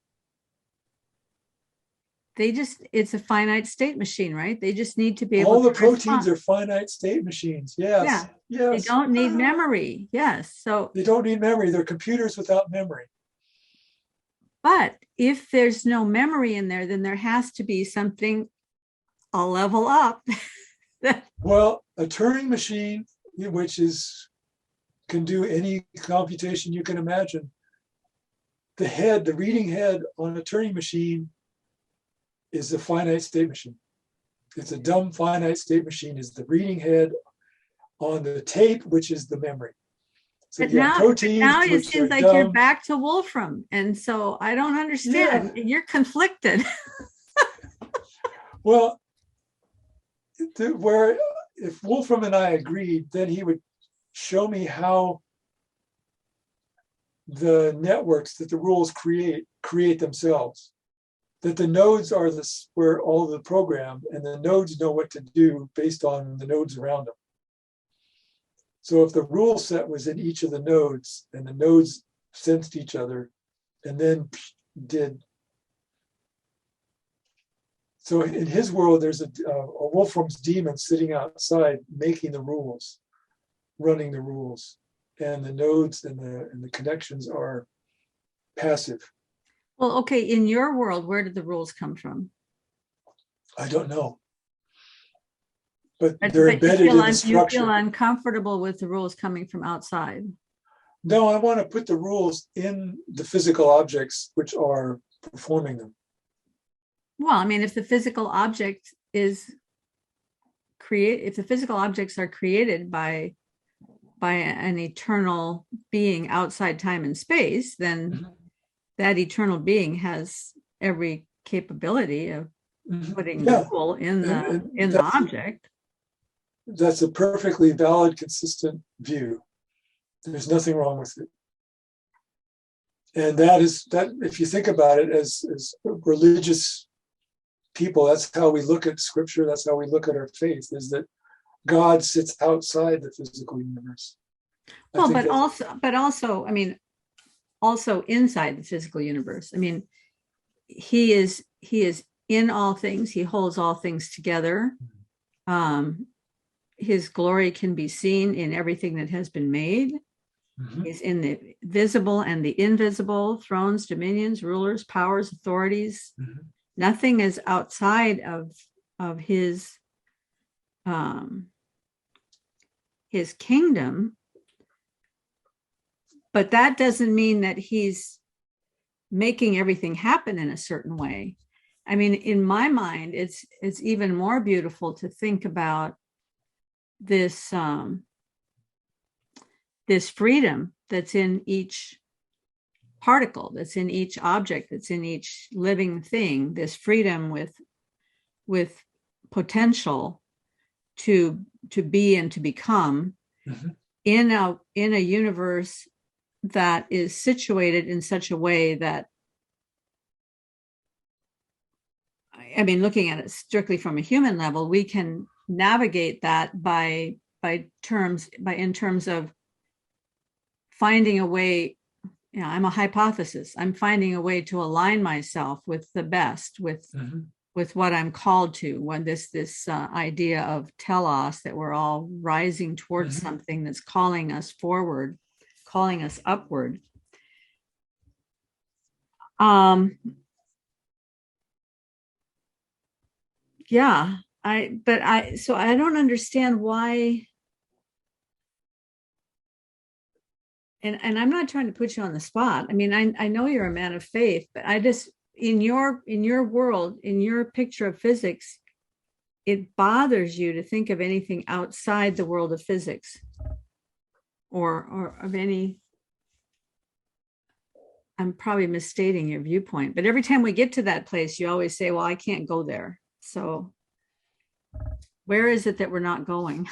It's a finite state machine, right? They just need to be able to all the proteins are finite state machines. Yes. Yeah. Yes. They don't need memory. Yes. So they don't need memory. They're computers without memory. But if there's no memory in there, then there has to be something a level up. Well, a Turing machine, which can do any computation you can imagine, the reading head on a Turing machine is a finite state machine. It's a dumb finite state machine is the reading head on the tape, which is the memory. So But you have proteins, now it which seems are like you're dumb. back to Wolfram. And so I don't understand. Yeah. You're conflicted. Well, where if Wolfram and I agreed, then he would show me how the networks that the rules create themselves. That the nodes are this where all the program, and the nodes know what to do based on the nodes around them. So if the rule set was in each of the nodes, and the nodes sensed each other, and then did. So in his world, there's a Wolfram's daemon sitting outside making the rules, running the rules, and the nodes and the connections are passive. Well, okay, in your world, where did the rules come from? I don't know. But they're embedded in the structure. You feel uncomfortable with the rules coming from outside. No, I want to put the rules in the physical objects which are performing them. Well, I mean, if the physical object if the physical objects are created by an eternal being outside time and space, then that eternal being has every capability of putting the rule in the object. That's a perfectly valid, consistent view. There's nothing wrong with it. And that if you think about it as religious people, that's how we look at scripture, that's how we look at our faith, is that God sits outside the physical universe. Well, but also, I mean, also inside the physical universe. I mean, he is in all things, he holds all things together. His glory can be seen in everything that has been made. He's in the visible and the invisible, thrones, dominions, rulers, powers, authorities. Nothing is outside of his kingdom. But that doesn't mean that he's making everything happen in a certain way. I mean, in my mind, it's even more beautiful to think about this this freedom that's in each particle, that's in each object, that's in each living thing, this freedom with potential to be and to become in a universe that is situated in such a way that, I mean, looking at it strictly from a human level, we can navigate that in terms of finding a way. I'm a hypothesis. I'm finding a way to align myself with the best, with what I'm called to. When this idea of telos, that we're all rising towards something that's calling us forward, calling us upward. Yeah, so I don't understand why. And I'm not trying to put you on the spot. I mean, I know you're a man of faith, but I just, in your world, in your picture of physics, it bothers you to think of anything outside the world of physics or of any. I'm probably misstating your viewpoint, but every time we get to that place, you always say, well, I can't go there. So where is it that we're not going?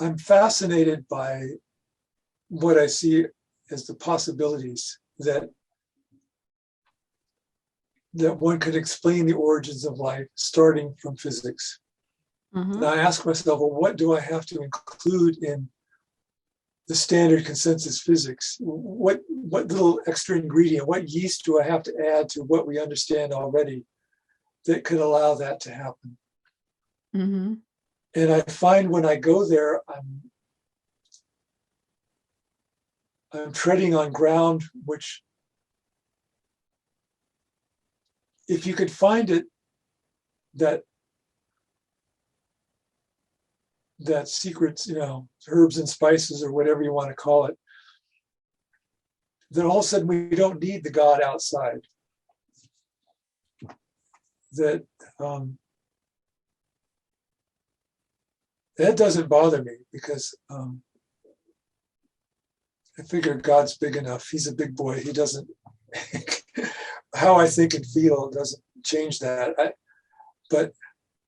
I'm fascinated by what I see as the possibilities that one could explain the origins of life starting from physics. And I ask myself, well, what do I have to include in the standard consensus physics? What little extra ingredient, what yeast do I have to add to what we understand already that could allow that to happen? And I find when I go there, I'm treading on ground which, if you could find it that secret, herbs and spices or whatever you want to call it, then all of a sudden we don't need the God outside. That doesn't bother me because I figure God's big enough. He's a big boy. He doesn't, how I think and feel doesn't change that. But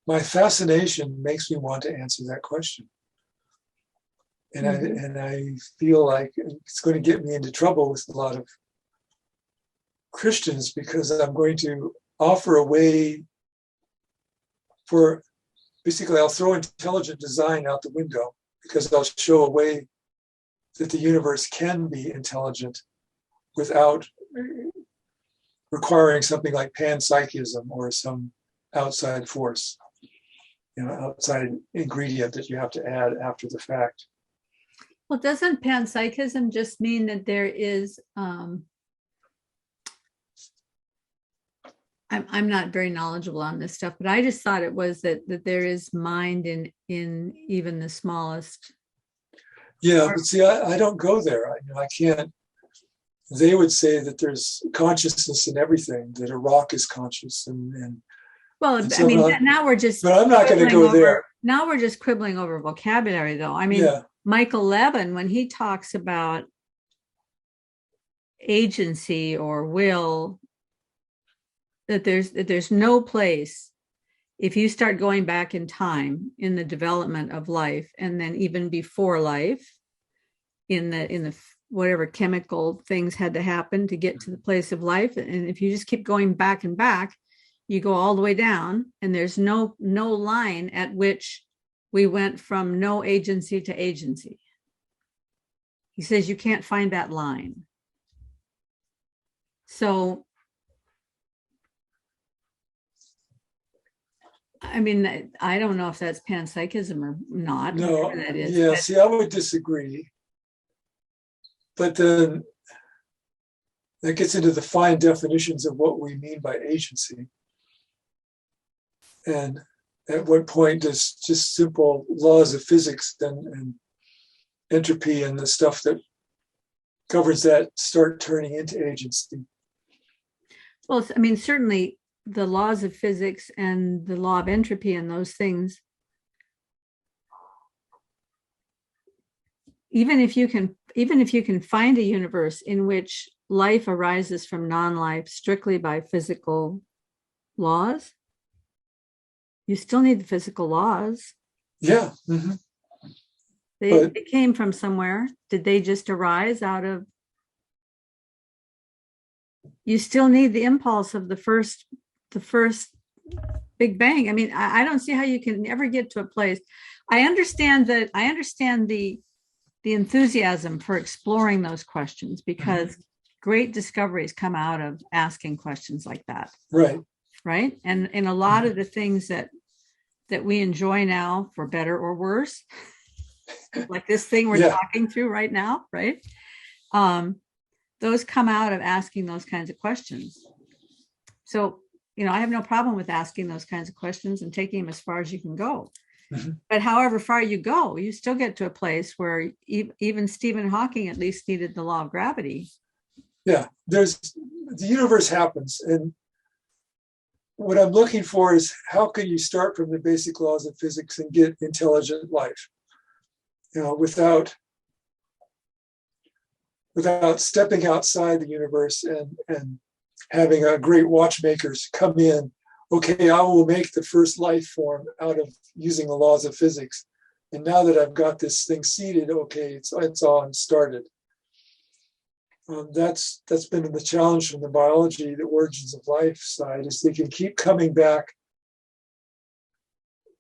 my fascination makes me want to answer that question. And I feel like it's going to get me into trouble with a lot of Christians because I'm going to offer a way for, basically I'll throw intelligent design out the window because I'll show a way that the universe can be intelligent without requiring something like panpsychism or some outside force, outside ingredient that you have to add after the fact. Well, doesn't panpsychism just mean that there is, I'm not very knowledgeable on this stuff, but I just thought it was that there is mind in even the smallest. Yeah, but see, I don't go there. I can't. They would say that there's consciousness in everything, that a rock is conscious, and well, and so I mean, now we're just. But I'm not going to go there. Now we're just quibbling over vocabulary, though. I mean, yeah. Michael Levin, when he talks about agency or will, that there's no place, if you start going back in time in the development of life, and then even before life, in the whatever chemical things had to happen to get to the place of life, and if you just keep going back and back, you go all the way down, and there's no line at which we went from no agency to agency. He says you can't find that line. So, I mean, I don't know if that's panpsychism or not. No, that is. Yeah, see, I would disagree. But then that gets into the fine definitions of what we mean by agency. And at what point does just simple laws of physics and entropy and the stuff that governs that start turning into agency? Well, I mean, certainly the laws of physics and the law of entropy and those things, even if you can find a universe in which life arises from non-life strictly by physical laws, you still need the physical laws. Yeah. Mm-hmm. They came from somewhere. Did they just arise out of? You still need the impulse of the first Big Bang. I mean, I don't see how you can ever get to a place. I understand the enthusiasm for exploring those questions because great discoveries come out of asking questions like that. Right. And a lot of the things that we enjoy now, for better or worse, like this thing we're talking through right now, right? Those come out of asking those kinds of questions. So, I have no problem with asking those kinds of questions and taking them as far as you can go. Mm-hmm. But however far you go, you still get to a place where even Stephen Hawking at least needed the law of gravity. Yeah, the universe happens. And what I'm looking for is how can you start from the basic laws of physics and get intelligent life, without stepping outside the universe and having a great watchmakers come in. Okay, I will make the first life form out of using the laws of physics. And now that I've got this thing seeded, okay, it's on started. That's been the challenge from the biology, the origins of life side, is they can keep coming back,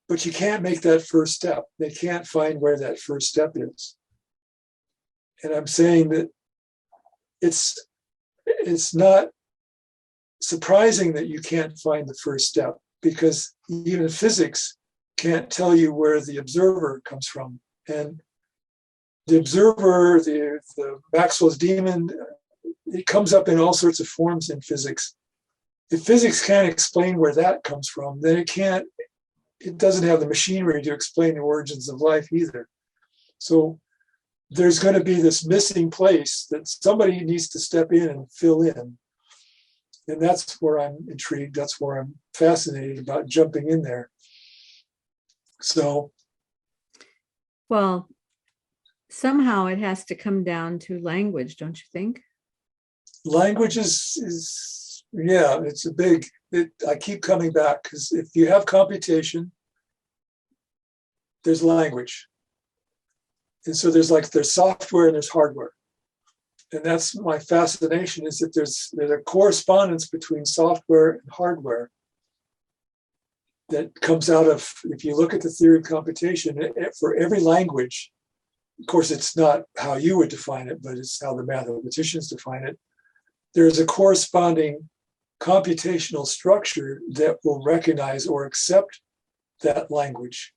but you can't make that first step. They can't find where that first step is. And I'm saying that it's not surprising that you can't find the first step, because even physics can't tell you where the observer comes from. And the observer, the Maxwell's demon, it comes up in all sorts of forms in physics. if physics can't explain where that comes from, then it doesn't have the machinery to explain the origins of life either. So there's going to be this missing place that somebody needs to step in and fill in. And that's where I'm intrigued. That's where I'm fascinated about jumping in there. So, well, somehow it has to come down to language, don't you think? language yeah, it's I keep coming back, because if you have computation, there's language. And so there's software and there's hardware. And that's my fascination, is that there's a correspondence between software and hardware that comes out of, if you look at the theory of computation, for every language, of course, it's not how you would define it, but it's how the mathematicians define it. There's a corresponding computational structure that will recognize or accept that language.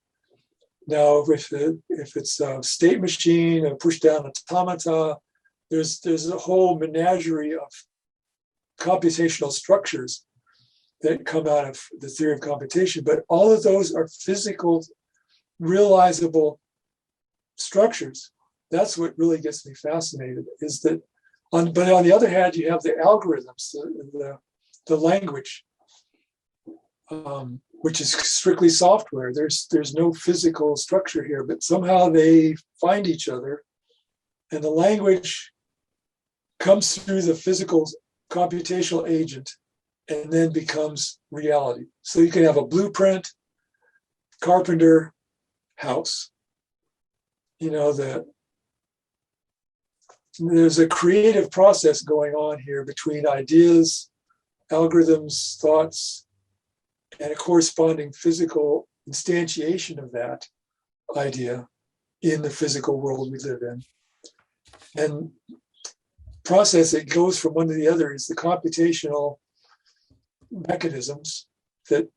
Now, if it's a state machine, a push-down automata, there's a whole menagerie of computational structures that come out of the theory of computation, but all of those are physical, realizable structures. That's what really gets me fascinated, is that, but on the other hand, you have the algorithms, the language, which is strictly software. There's no physical structure here, but somehow they find each other, and the language comes through the physical computational agent and then becomes reality. So you can have a blueprint, carpenter, house. There's a creative process going on here between ideas, algorithms, thoughts, and a corresponding physical instantiation of that idea in the physical world we live in. And process that goes from one to the other is the computational mechanisms that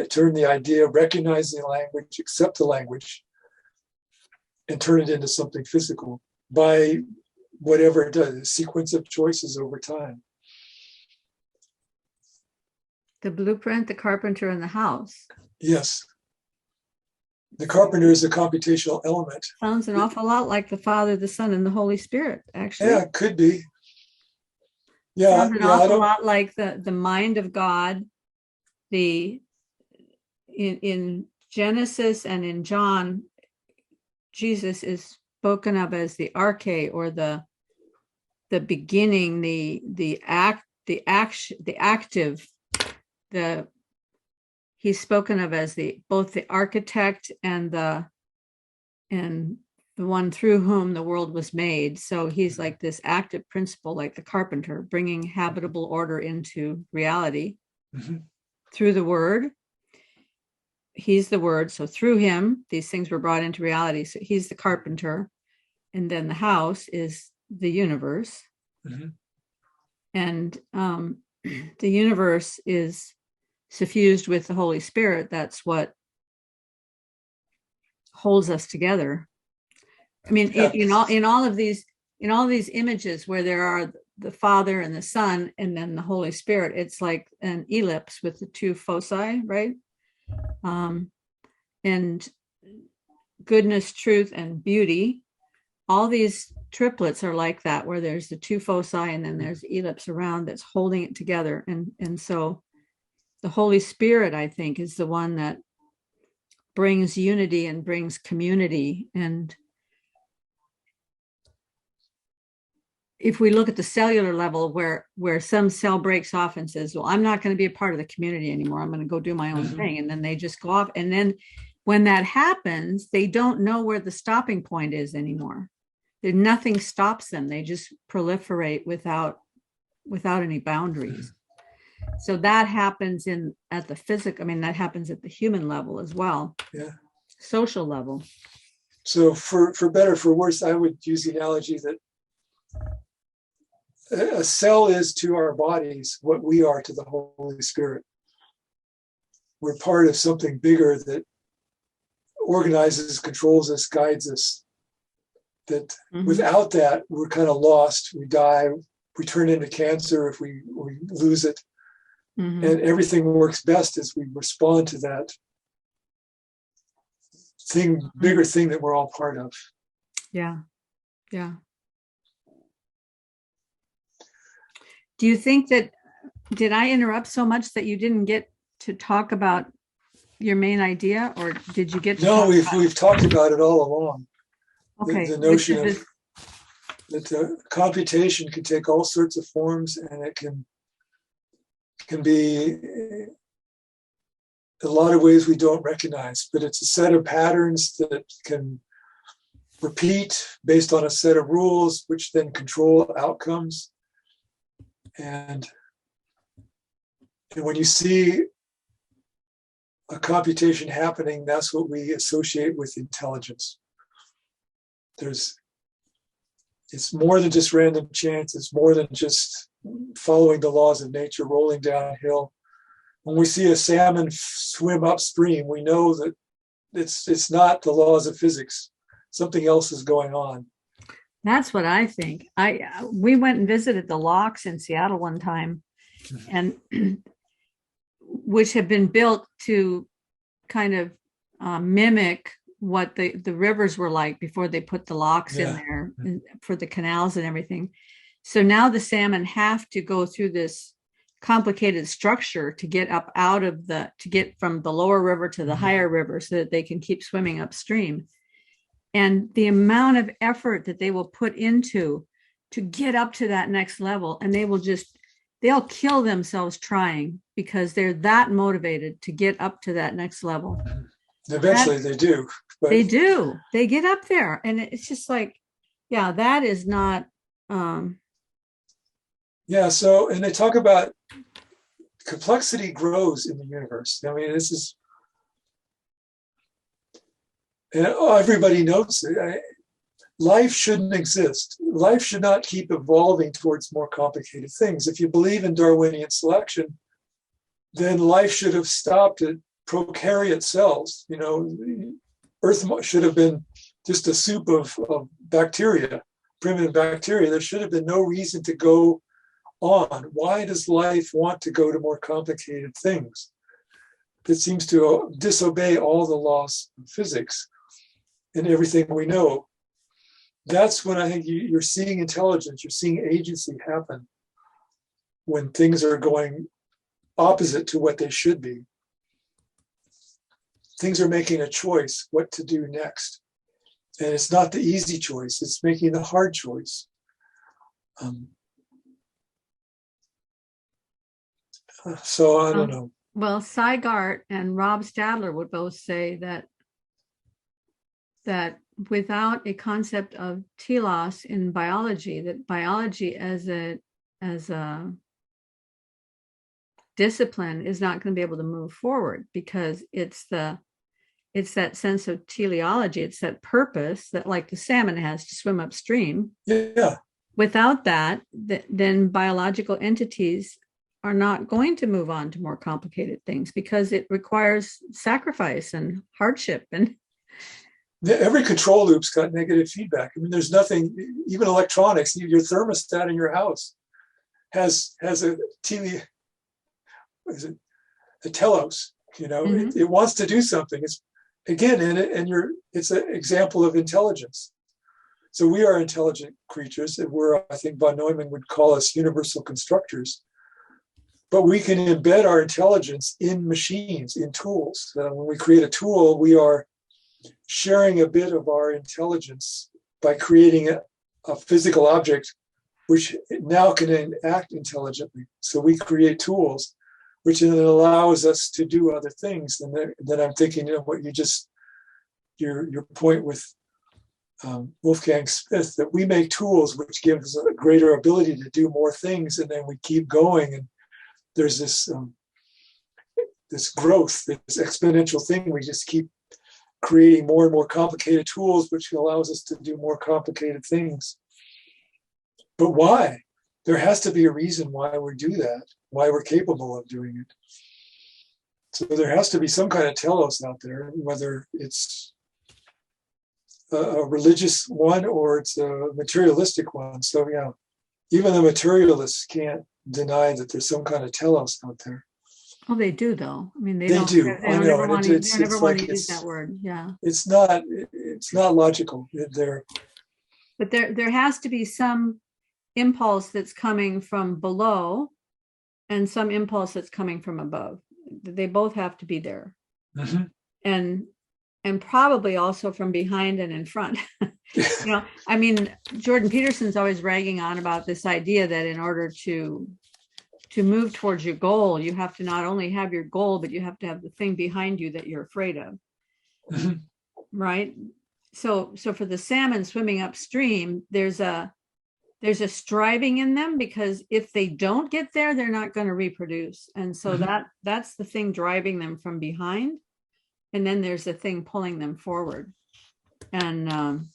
turn the idea, recognize the language, accept the language, and turn it into something physical by whatever it does, a sequence of choices over time. The blueprint, the carpenter, and the house. Yes. The carpenter is a computational element. Sounds an awful lot like the Father, the Son, and the Holy Spirit, actually. Yeah, it could be. Yeah. Sounds an awful lot like the mind of God. In Genesis and in John, Jesus is spoken of as the arche, or the beginning, the active. He's spoken of as both the architect and the one through whom the world was made. So he's like this active principle, like the carpenter, bringing habitable order into reality through the word. He's the word. So through him, these things were brought into reality. So he's the carpenter. And then the house is the universe. And the universe is suffused with the Holy Spirit. That's what holds us together. I mean, in all of these images where there are the Father and the Son and then the Holy Spirit, it's like an ellipse with the two foci, right? And goodness, truth, and beauty. All these triplets are like that, where there's the two foci and then there's the ellipse around that's holding it together. And so the Holy Spirit, I think, is the one that brings unity and brings community. And if we look at the cellular level, where some cell breaks off and says, well, I'm not going to be a part of the community anymore, I'm going to go do my own thing. And then they just go off. And then when that happens, they don't know where the stopping point is anymore. Nothing stops them. They just proliferate without any boundaries. So that happens at the physical. I mean, that happens at the human level as well. Yeah. Social level. So for better, for worse, I would use the analogy that a cell is to our bodies what we are to the Holy Spirit. We're part of something bigger that organizes, controls us, guides us. That without that, we're kind of lost. We die. We turn into cancer if we lose it. Mhm. And everything works best as we respond to that thing, bigger thing that we're all part of. Yeah. Yeah. Do you think that, did I interrupt so much that you didn't get to talk about your main idea, or did you get to No, talk we've talked about it all along. okay, The which notion is of that computation can take all sorts of forms, and it can be a lot of ways we don't recognize, but it's a set of patterns that can repeat based on a set of rules, which then control outcomes. And when you see a computation happening, that's what we associate with intelligence. It's more than just random chance. It's more than just following the laws of nature, rolling downhill. When we see a salmon swim upstream, we know that it's not the laws of physics. Something else is going on. That's what I think. We went and visited the locks in Seattle one time, and which have been built to kind of mimic what the rivers were like before they put the locks in there for the canals and everything. So now the salmon have to go through this complicated structure to get up to get from the lower river to the higher river so that they can keep swimming upstream. And the amount of effort that they will put into to get up to that next level, and they'll kill themselves trying because they're that motivated to get up to that next level. Eventually they do. But they do. They get up there, and it's just like, yeah, that is not. Yeah. So, and they talk about complexity grows in the universe. I mean, this is, and everybody knows it. Life shouldn't exist. Life should not keep evolving towards more complicated things. If you believe in Darwinian selection, then life should have stopped at prokaryote cells. You know, Earth should have been just a soup of bacteria, primitive bacteria. There should have been no reason to go on. Why does life want to go to more complicated things? It seems to disobey all the laws of physics and everything we know. That's when I think you're seeing intelligence, you're seeing agency happen when things are going opposite to what they should be. Things are making a choice what to do next. And it's not the easy choice, it's making the hard choice. So I don't know. Well, Sygart and Rob Stadler would both say that without a concept of telos in biology, that biology as a discipline is not going to be able to move forward, because it's that sense of teleology, it's that purpose that, like the salmon has to swim upstream. Yeah. Without that, then biological entities are not going to move on to more complicated things, because it requires sacrifice and hardship. And every control loop's got negative feedback. I mean, there's nothing, even electronics, your thermostat in your house has a telos, you know, it wants to do something. It's again, it's an example of intelligence. So we are intelligent creatures, and I think von Neumann would call us universal constructors. But we can embed our intelligence in machines, in tools. When we create a tool, we are sharing a bit of our intelligence by creating a physical object which now can act intelligently. So we create tools which then allows us to do other things. And then I'm thinking of what your point with Wolfgang Smith, that we make tools which give us a greater ability to do more things, and then we keep going. And there's this growth, this exponential thing. We just keep creating more and more complicated tools, which allows us to do more complicated things. But why? There has to be a reason why we do that, why we're capable of doing it. So there has to be some kind of telos out there, whether it's a religious one or it's a materialistic one. So yeah, even the materialists can't deny that there's some kind of telos out there. Oh, they do though. I mean, They don't. do. They I don't know. ever And want to. it's They never want like to use it's that word. Yeah. it's not logical. They're But there has to be some impulse that's coming from below, and some impulse that's coming from above. They both have to be there, mhm. and probably also from behind and in front. I mean, Jordan Peterson's always ragging on about this idea that in order to move towards your goal, you have to not only have your goal, but you have to have the thing behind you that you're afraid of. Mhm. Right. So for the salmon swimming upstream, there's a striving in them, because if they don't get there, they're not going to reproduce. And so Mhm. that's the thing driving them from behind. And then there's the thing pulling them forward. And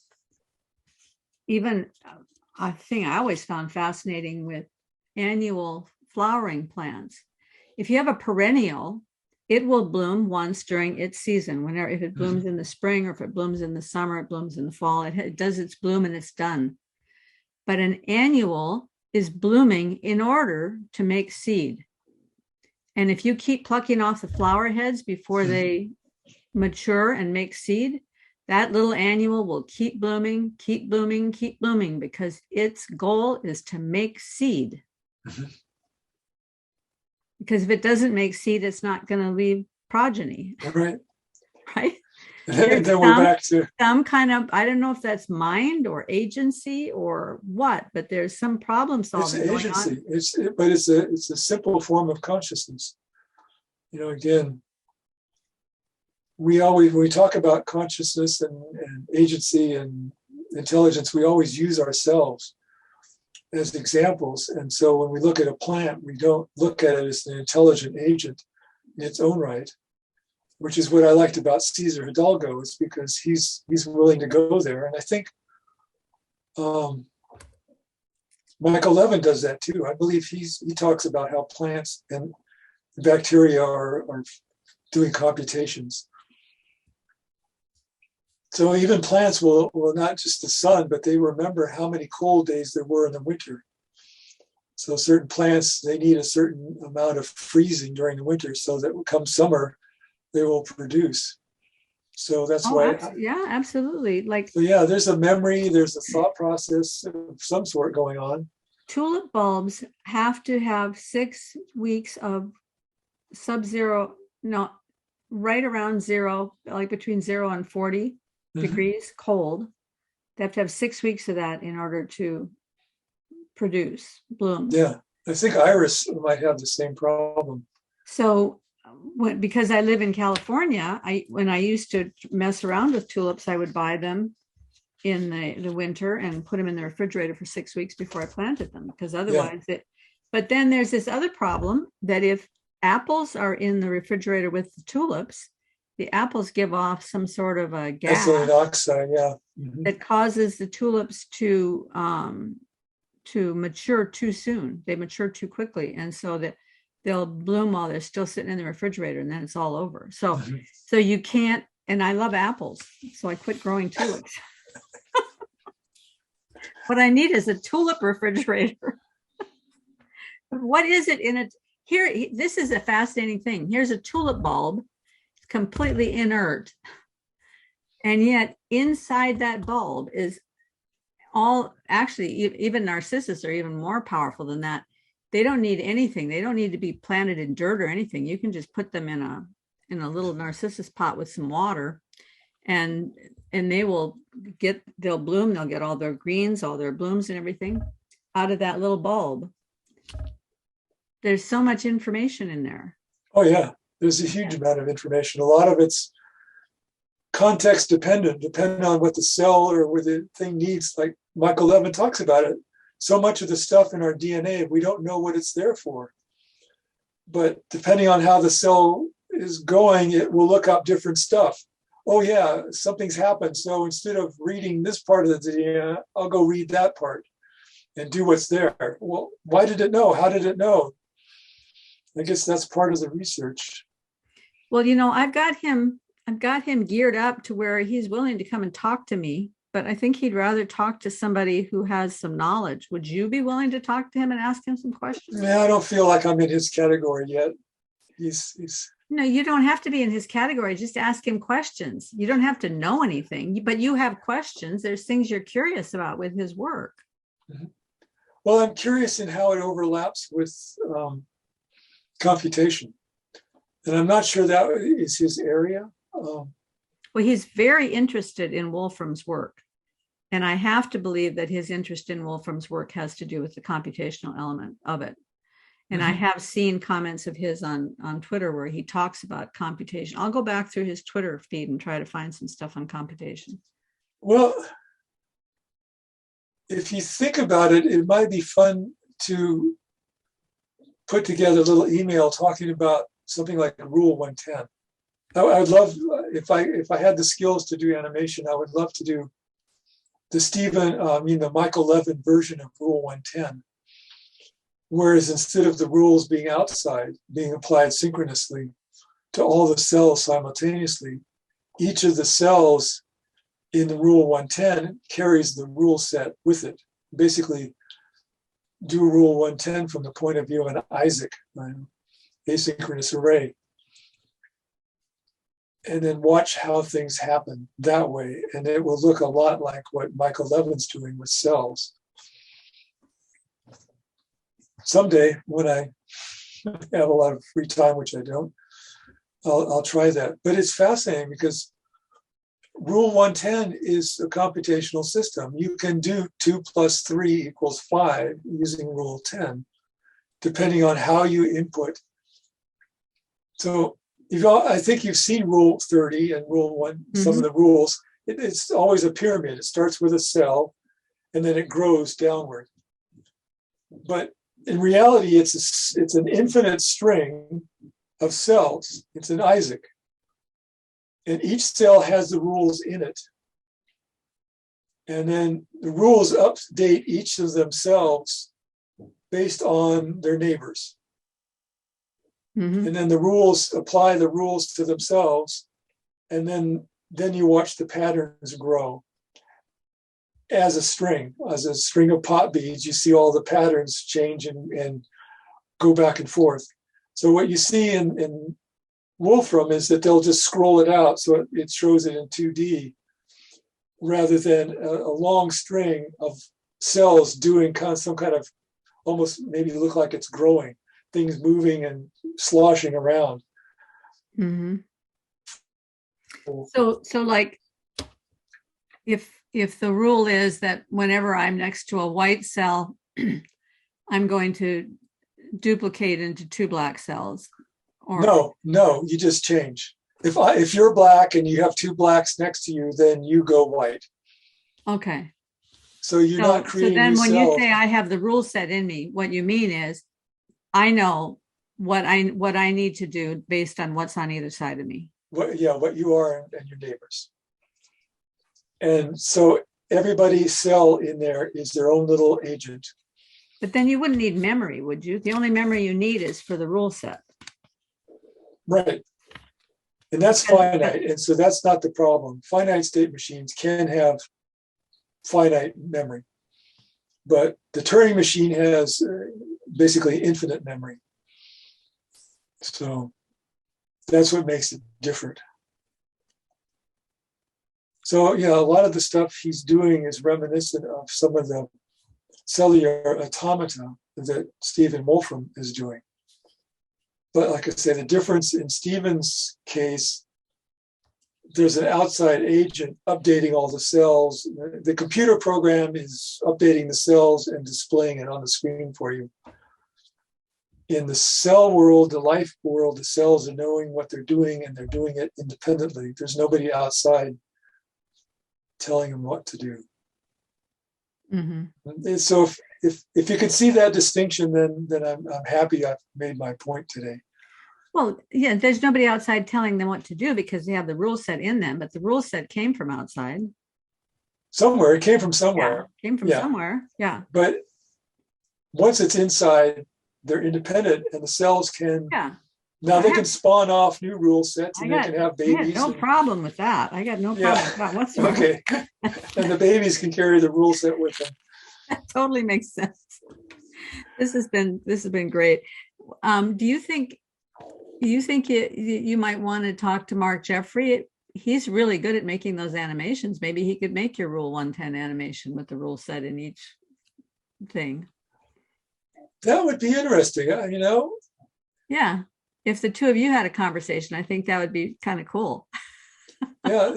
even a thing I always found fascinating with annual flowering plants. If you have a perennial, it will bloom once during its season. Whenever, if it blooms in the spring, or if it blooms in the summer, it blooms in the fall, it does its bloom and it's done. But an annual is blooming in order to make seed. And if you keep plucking off the flower heads before they mature and make seed, that little annual will keep blooming, keep blooming, keep blooming, because its goal is to make seed. Mhm. Because if it doesn't make seed, it's not going to leave progeny, Right. right? And then we're back to some kind of, I don't know if that's mind or agency or what, but there's some problem it's solving going agency. on. But it's a simple form of consciousness. Again, when we talk about consciousness and agency and intelligence, we always use ourselves as examples. And so when we look at a plant, we don't look at it as an intelligent agent in its own right, which is what I liked about Cesar Hidalgo, is because he's willing to go there. And I think Michael Levin does that too. I believe he talks about how plants and bacteria are doing computations. So even plants will not just the sun, but they remember how many cold days there were in the winter. So certain plants, they need a certain amount of freezing during the winter, so that come summer, they will produce. So that's why. Yeah, absolutely. So yeah, there's a memory, there's a thought process of some sort going on. Tulip bulbs have to have 6 weeks of sub-zero, no, right around zero, like between 0 and 40 degrees cold. They have to have 6 weeks of that in order to produce blooms. Yeah, I think iris might have the same problem. So because I live in California, when I used to mess around with tulips, I would buy them in the winter and put them in the refrigerator for 6 weeks before I planted them, because otherwise but then there's this other problem, that if apples are in the refrigerator with the tulips, the apples give off some sort of a gas, ethylene oxide, yeah, that causes the tulips to mature too soon. They mature too quickly, and so that they'll bloom while they're still sitting in the refrigerator, and then it's all over. So you can't. And I love apples, so I quit growing tulips. What I need is a tulip refrigerator. What is it in it? Here, this is a fascinating thing. Here's a tulip bulb, completely inert. And yet inside that bulb is actually, even narcissus are even more powerful than that. They don't need anything. They don't need to be planted in dirt or anything. You can just put them in a little narcissus pot with some water, and they'll bloom. They'll get all their greens, all their blooms and everything out of that little bulb. There's so much information in there. Oh yeah, there's a huge amount of information. A lot of it's context dependent, depending on what the cell or what the thing needs. Like Michael Levin talks about it. So much of the stuff in our DNA, we don't know what it's there for. But depending on how the cell is going, it will look up different stuff. Oh yeah, something's happened. So instead of reading this part of the DNA, I'll go read that part and do what's there. Well, why did it know? How did it know? I guess that's part of the research. Well, I've got him geared up to where he's willing to come and talk to me but I think he'd rather talk to somebody who has some knowledge. Would you be willing to talk to him and ask him some questions? Yeah, I don't feel like I'm in his category yet. He's No, you don't have to be in his category. Just ask him questions. You don't have to know anything, but you have questions. There's things you're curious about with his work. Well, I'm curious in how it overlaps with computation. And I'm not sure that is his area. Well, he's very interested in Wolfram's work. And I have to believe that his interest in Wolfram's work has to do with the computational element of it. And I have seen comments of his on Twitter where he talks about computation. I'll go back through his Twitter feed and try to find some stuff on computation. Well, if you think about it, it might be fun to put together a little email talking about something like Rule 110. I would love, if I had the skills to do animation, I would love to do the Michael Levin version of Rule 110. Whereas instead of the rules being outside, being applied synchronously to all the cells simultaneously, each of the cells in the Rule 110 carries the rule set with it. Basically, do Rule 110 from the point of view of an Isaac, asynchronous array. And then watch how things happen that way. And it will look a lot like what Michael Levin's doing with cells. Someday, when I have a lot of free time, which I don't, I'll try that. But it's fascinating because Rule 110 is a computational system. You can do 2 + 3 = 5 using Rule 10, depending on how you input. So I think you've seen Rule 30 and Rule 1, some of the rules. It's always a pyramid. It starts with a cell, and then it grows downward. But in reality, it's an infinite string of cells. It's an Isaac. And each cell has the rules in it. And then the rules update each of themselves based on their neighbors. And then the rules apply the rules to themselves. And then you watch the patterns grow. As a string of pot beads, you see all the patterns change and go back and forth. So what you see in Wolfram is that they'll just scroll it out so it shows it in 2D rather than a long string of cells doing some kind of almost maybe look like it's growing, things moving and sloshing around. So like if the rule is that whenever I'm next to a white cell, I'm going to duplicate into 2 black cells. Or No, you just change. If you're black and you have 2 blacks next to you, then you go white. Okay. So you're not creating. So then when cells. you say I have the rule set in me, what you mean is I know what I need to do based on what's on either side of me. What you are and your neighbors. And so everybody's cell in there is their own little agent. But then you wouldn't need memory, would you? The only memory you need is for the rule set. Right. And that's finite. And so that's not the problem. Finite state machines can have finite memory. But the Turing machine has basically infinite memory. So that's what makes it different. So, a lot of the stuff he's doing is reminiscent of some of the cellular automata that Stephen Wolfram is doing. But like I say, the difference in Stephen's case, there's an outside agent updating all the cells. The computer program is updating the cells and displaying it on the screen for you. In the cell world, the life world, the cells are knowing what they're doing and they're doing it independently. There's nobody outside telling them what to do. And so if you can see that distinction, then I'm happy I've made my point today. Well, yeah, there's nobody outside telling them what to do because they have the rule set in them, but the rule set came from outside. Somewhere, it came from somewhere. Yeah, came from somewhere, yeah. But once it's inside, they're independent and the cells can Now they can spawn off new rule sets and they can have I got babies. no problem with that. I got no problem with that whatsoever. Okay. And the babies can carry the rule set with them. That totally makes sense. This has been great. Do you think you might want to talk to Mark Jeffrey? He's really good at making those animations. Maybe he could make your Rule 110 animation with the rule set in each thing. That would be interesting, you know? Yeah. If the two of you had a conversation, I think that would be kind of cool. Yeah.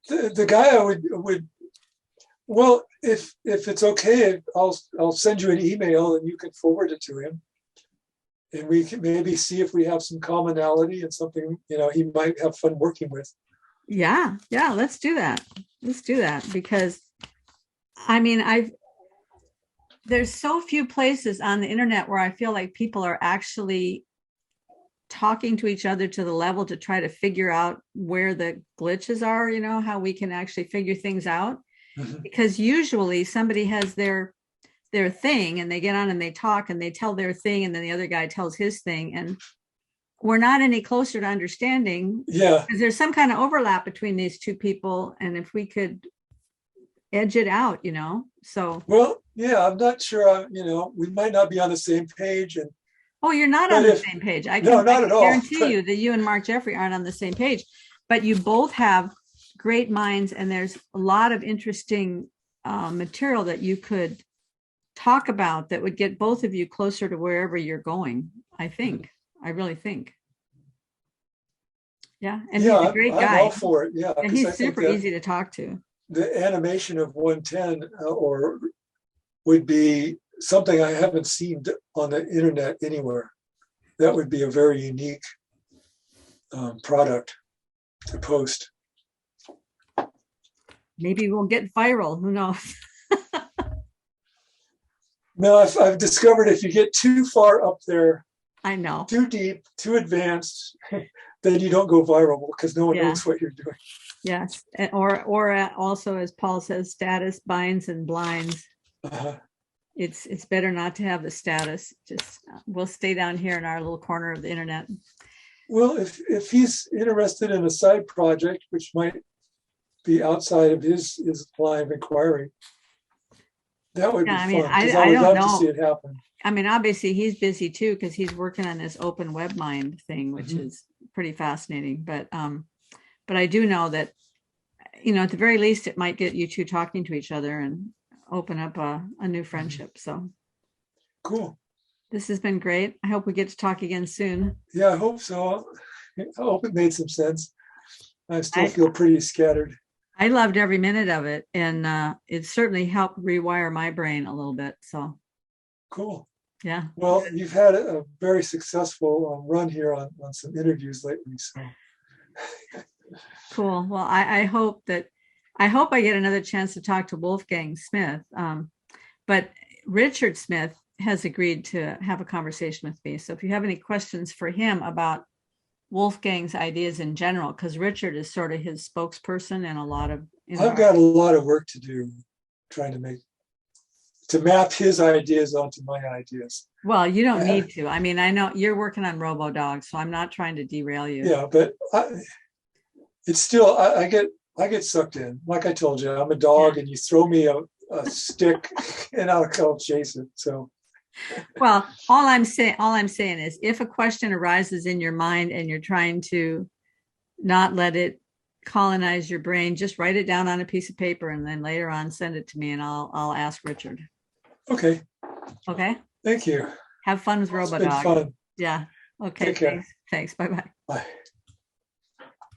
The guy I would well, if it's okay, I'll send you an email and you can forward it to him. And we can maybe see if we have some commonality and something, you know, he might have fun working with. Yeah, let's do that. Because I mean, there's so few places on the internet where I feel like people are actually talking to each other to the level to try to figure out where the glitches are, you know, how we can actually figure things out. Mm-hmm. Because usually somebody has their thing and they get on and they talk and they tell their thing and then the other guy tells his thing and we're not any closer to understanding. Yeah. Because there's some kind of overlap between these two people. And if we could edge it out, you know, so. Well, yeah, I'm not sure, you know, we might not be on the same page. And oh, you're not on the same page. I can guarantee you that you and Mark Jeffrey aren't on the same page, but you both have great minds and there's a lot of interesting material that you could talk about that would get both of you closer to wherever you're going. I think. I really think. Yeah, and he's a great guy. I'm all for it. Yeah, and he's super easy to talk to. The animation of 110 or would be something I haven't seen on the internet anywhere. That would be a very unique product to post. Maybe we'll get viral. Who knows? No, I've discovered if you get too far up there, I know, too deep, too advanced, then you don't go viral because no one knows what you're doing. Yes, or also, as Paul says, status binds and blinds. Uh-huh. It's better not to have the status. Just we'll stay down here in our little corner of the internet. Well, if he's interested in a side project, which might be outside of his line of inquiry, that would be fun. I would love to see it happen. I mean, obviously he's busy too because he's working on this open WebMind thing, which is pretty fascinating. But I do know that, you know, at the very least, it might get you two talking to each other and open up a new friendship. So cool. This has been great. I hope we get to talk again soon. Yeah, I hope so. I hope it made some sense. I still feel pretty scattered. I loved every minute of it, and it certainly helped rewire my brain a little bit. So cool. Yeah. Well, you've had a very successful run here on some interviews lately. So cool. Well, I hope I get another chance to talk to Wolfgang Smith. But Richard Smith has agreed to have a conversation with me. So if you have any questions for him about Wolfgang's ideas in general, because Richard is sort of his spokesperson and a lot of. I've got a lot of work to do trying to map his ideas onto my ideas. Well, you don't need to. I mean, I know you're working on RoboDog, so I'm not trying to derail you. Yeah, but it's still, I get sucked in. Like I told you, I'm a dog and you throw me a stick and I'll chase it. So. Well, all I'm saying is if a question arises in your mind and you're trying to not let it colonize your brain, just write it down on a piece of paper and then later on send it to me and I'll ask Richard. Okay. Okay. Thank you. Have fun with RoboDog. It's been fun. Yeah. Okay. Take care. Thanks. Bye-bye. Bye.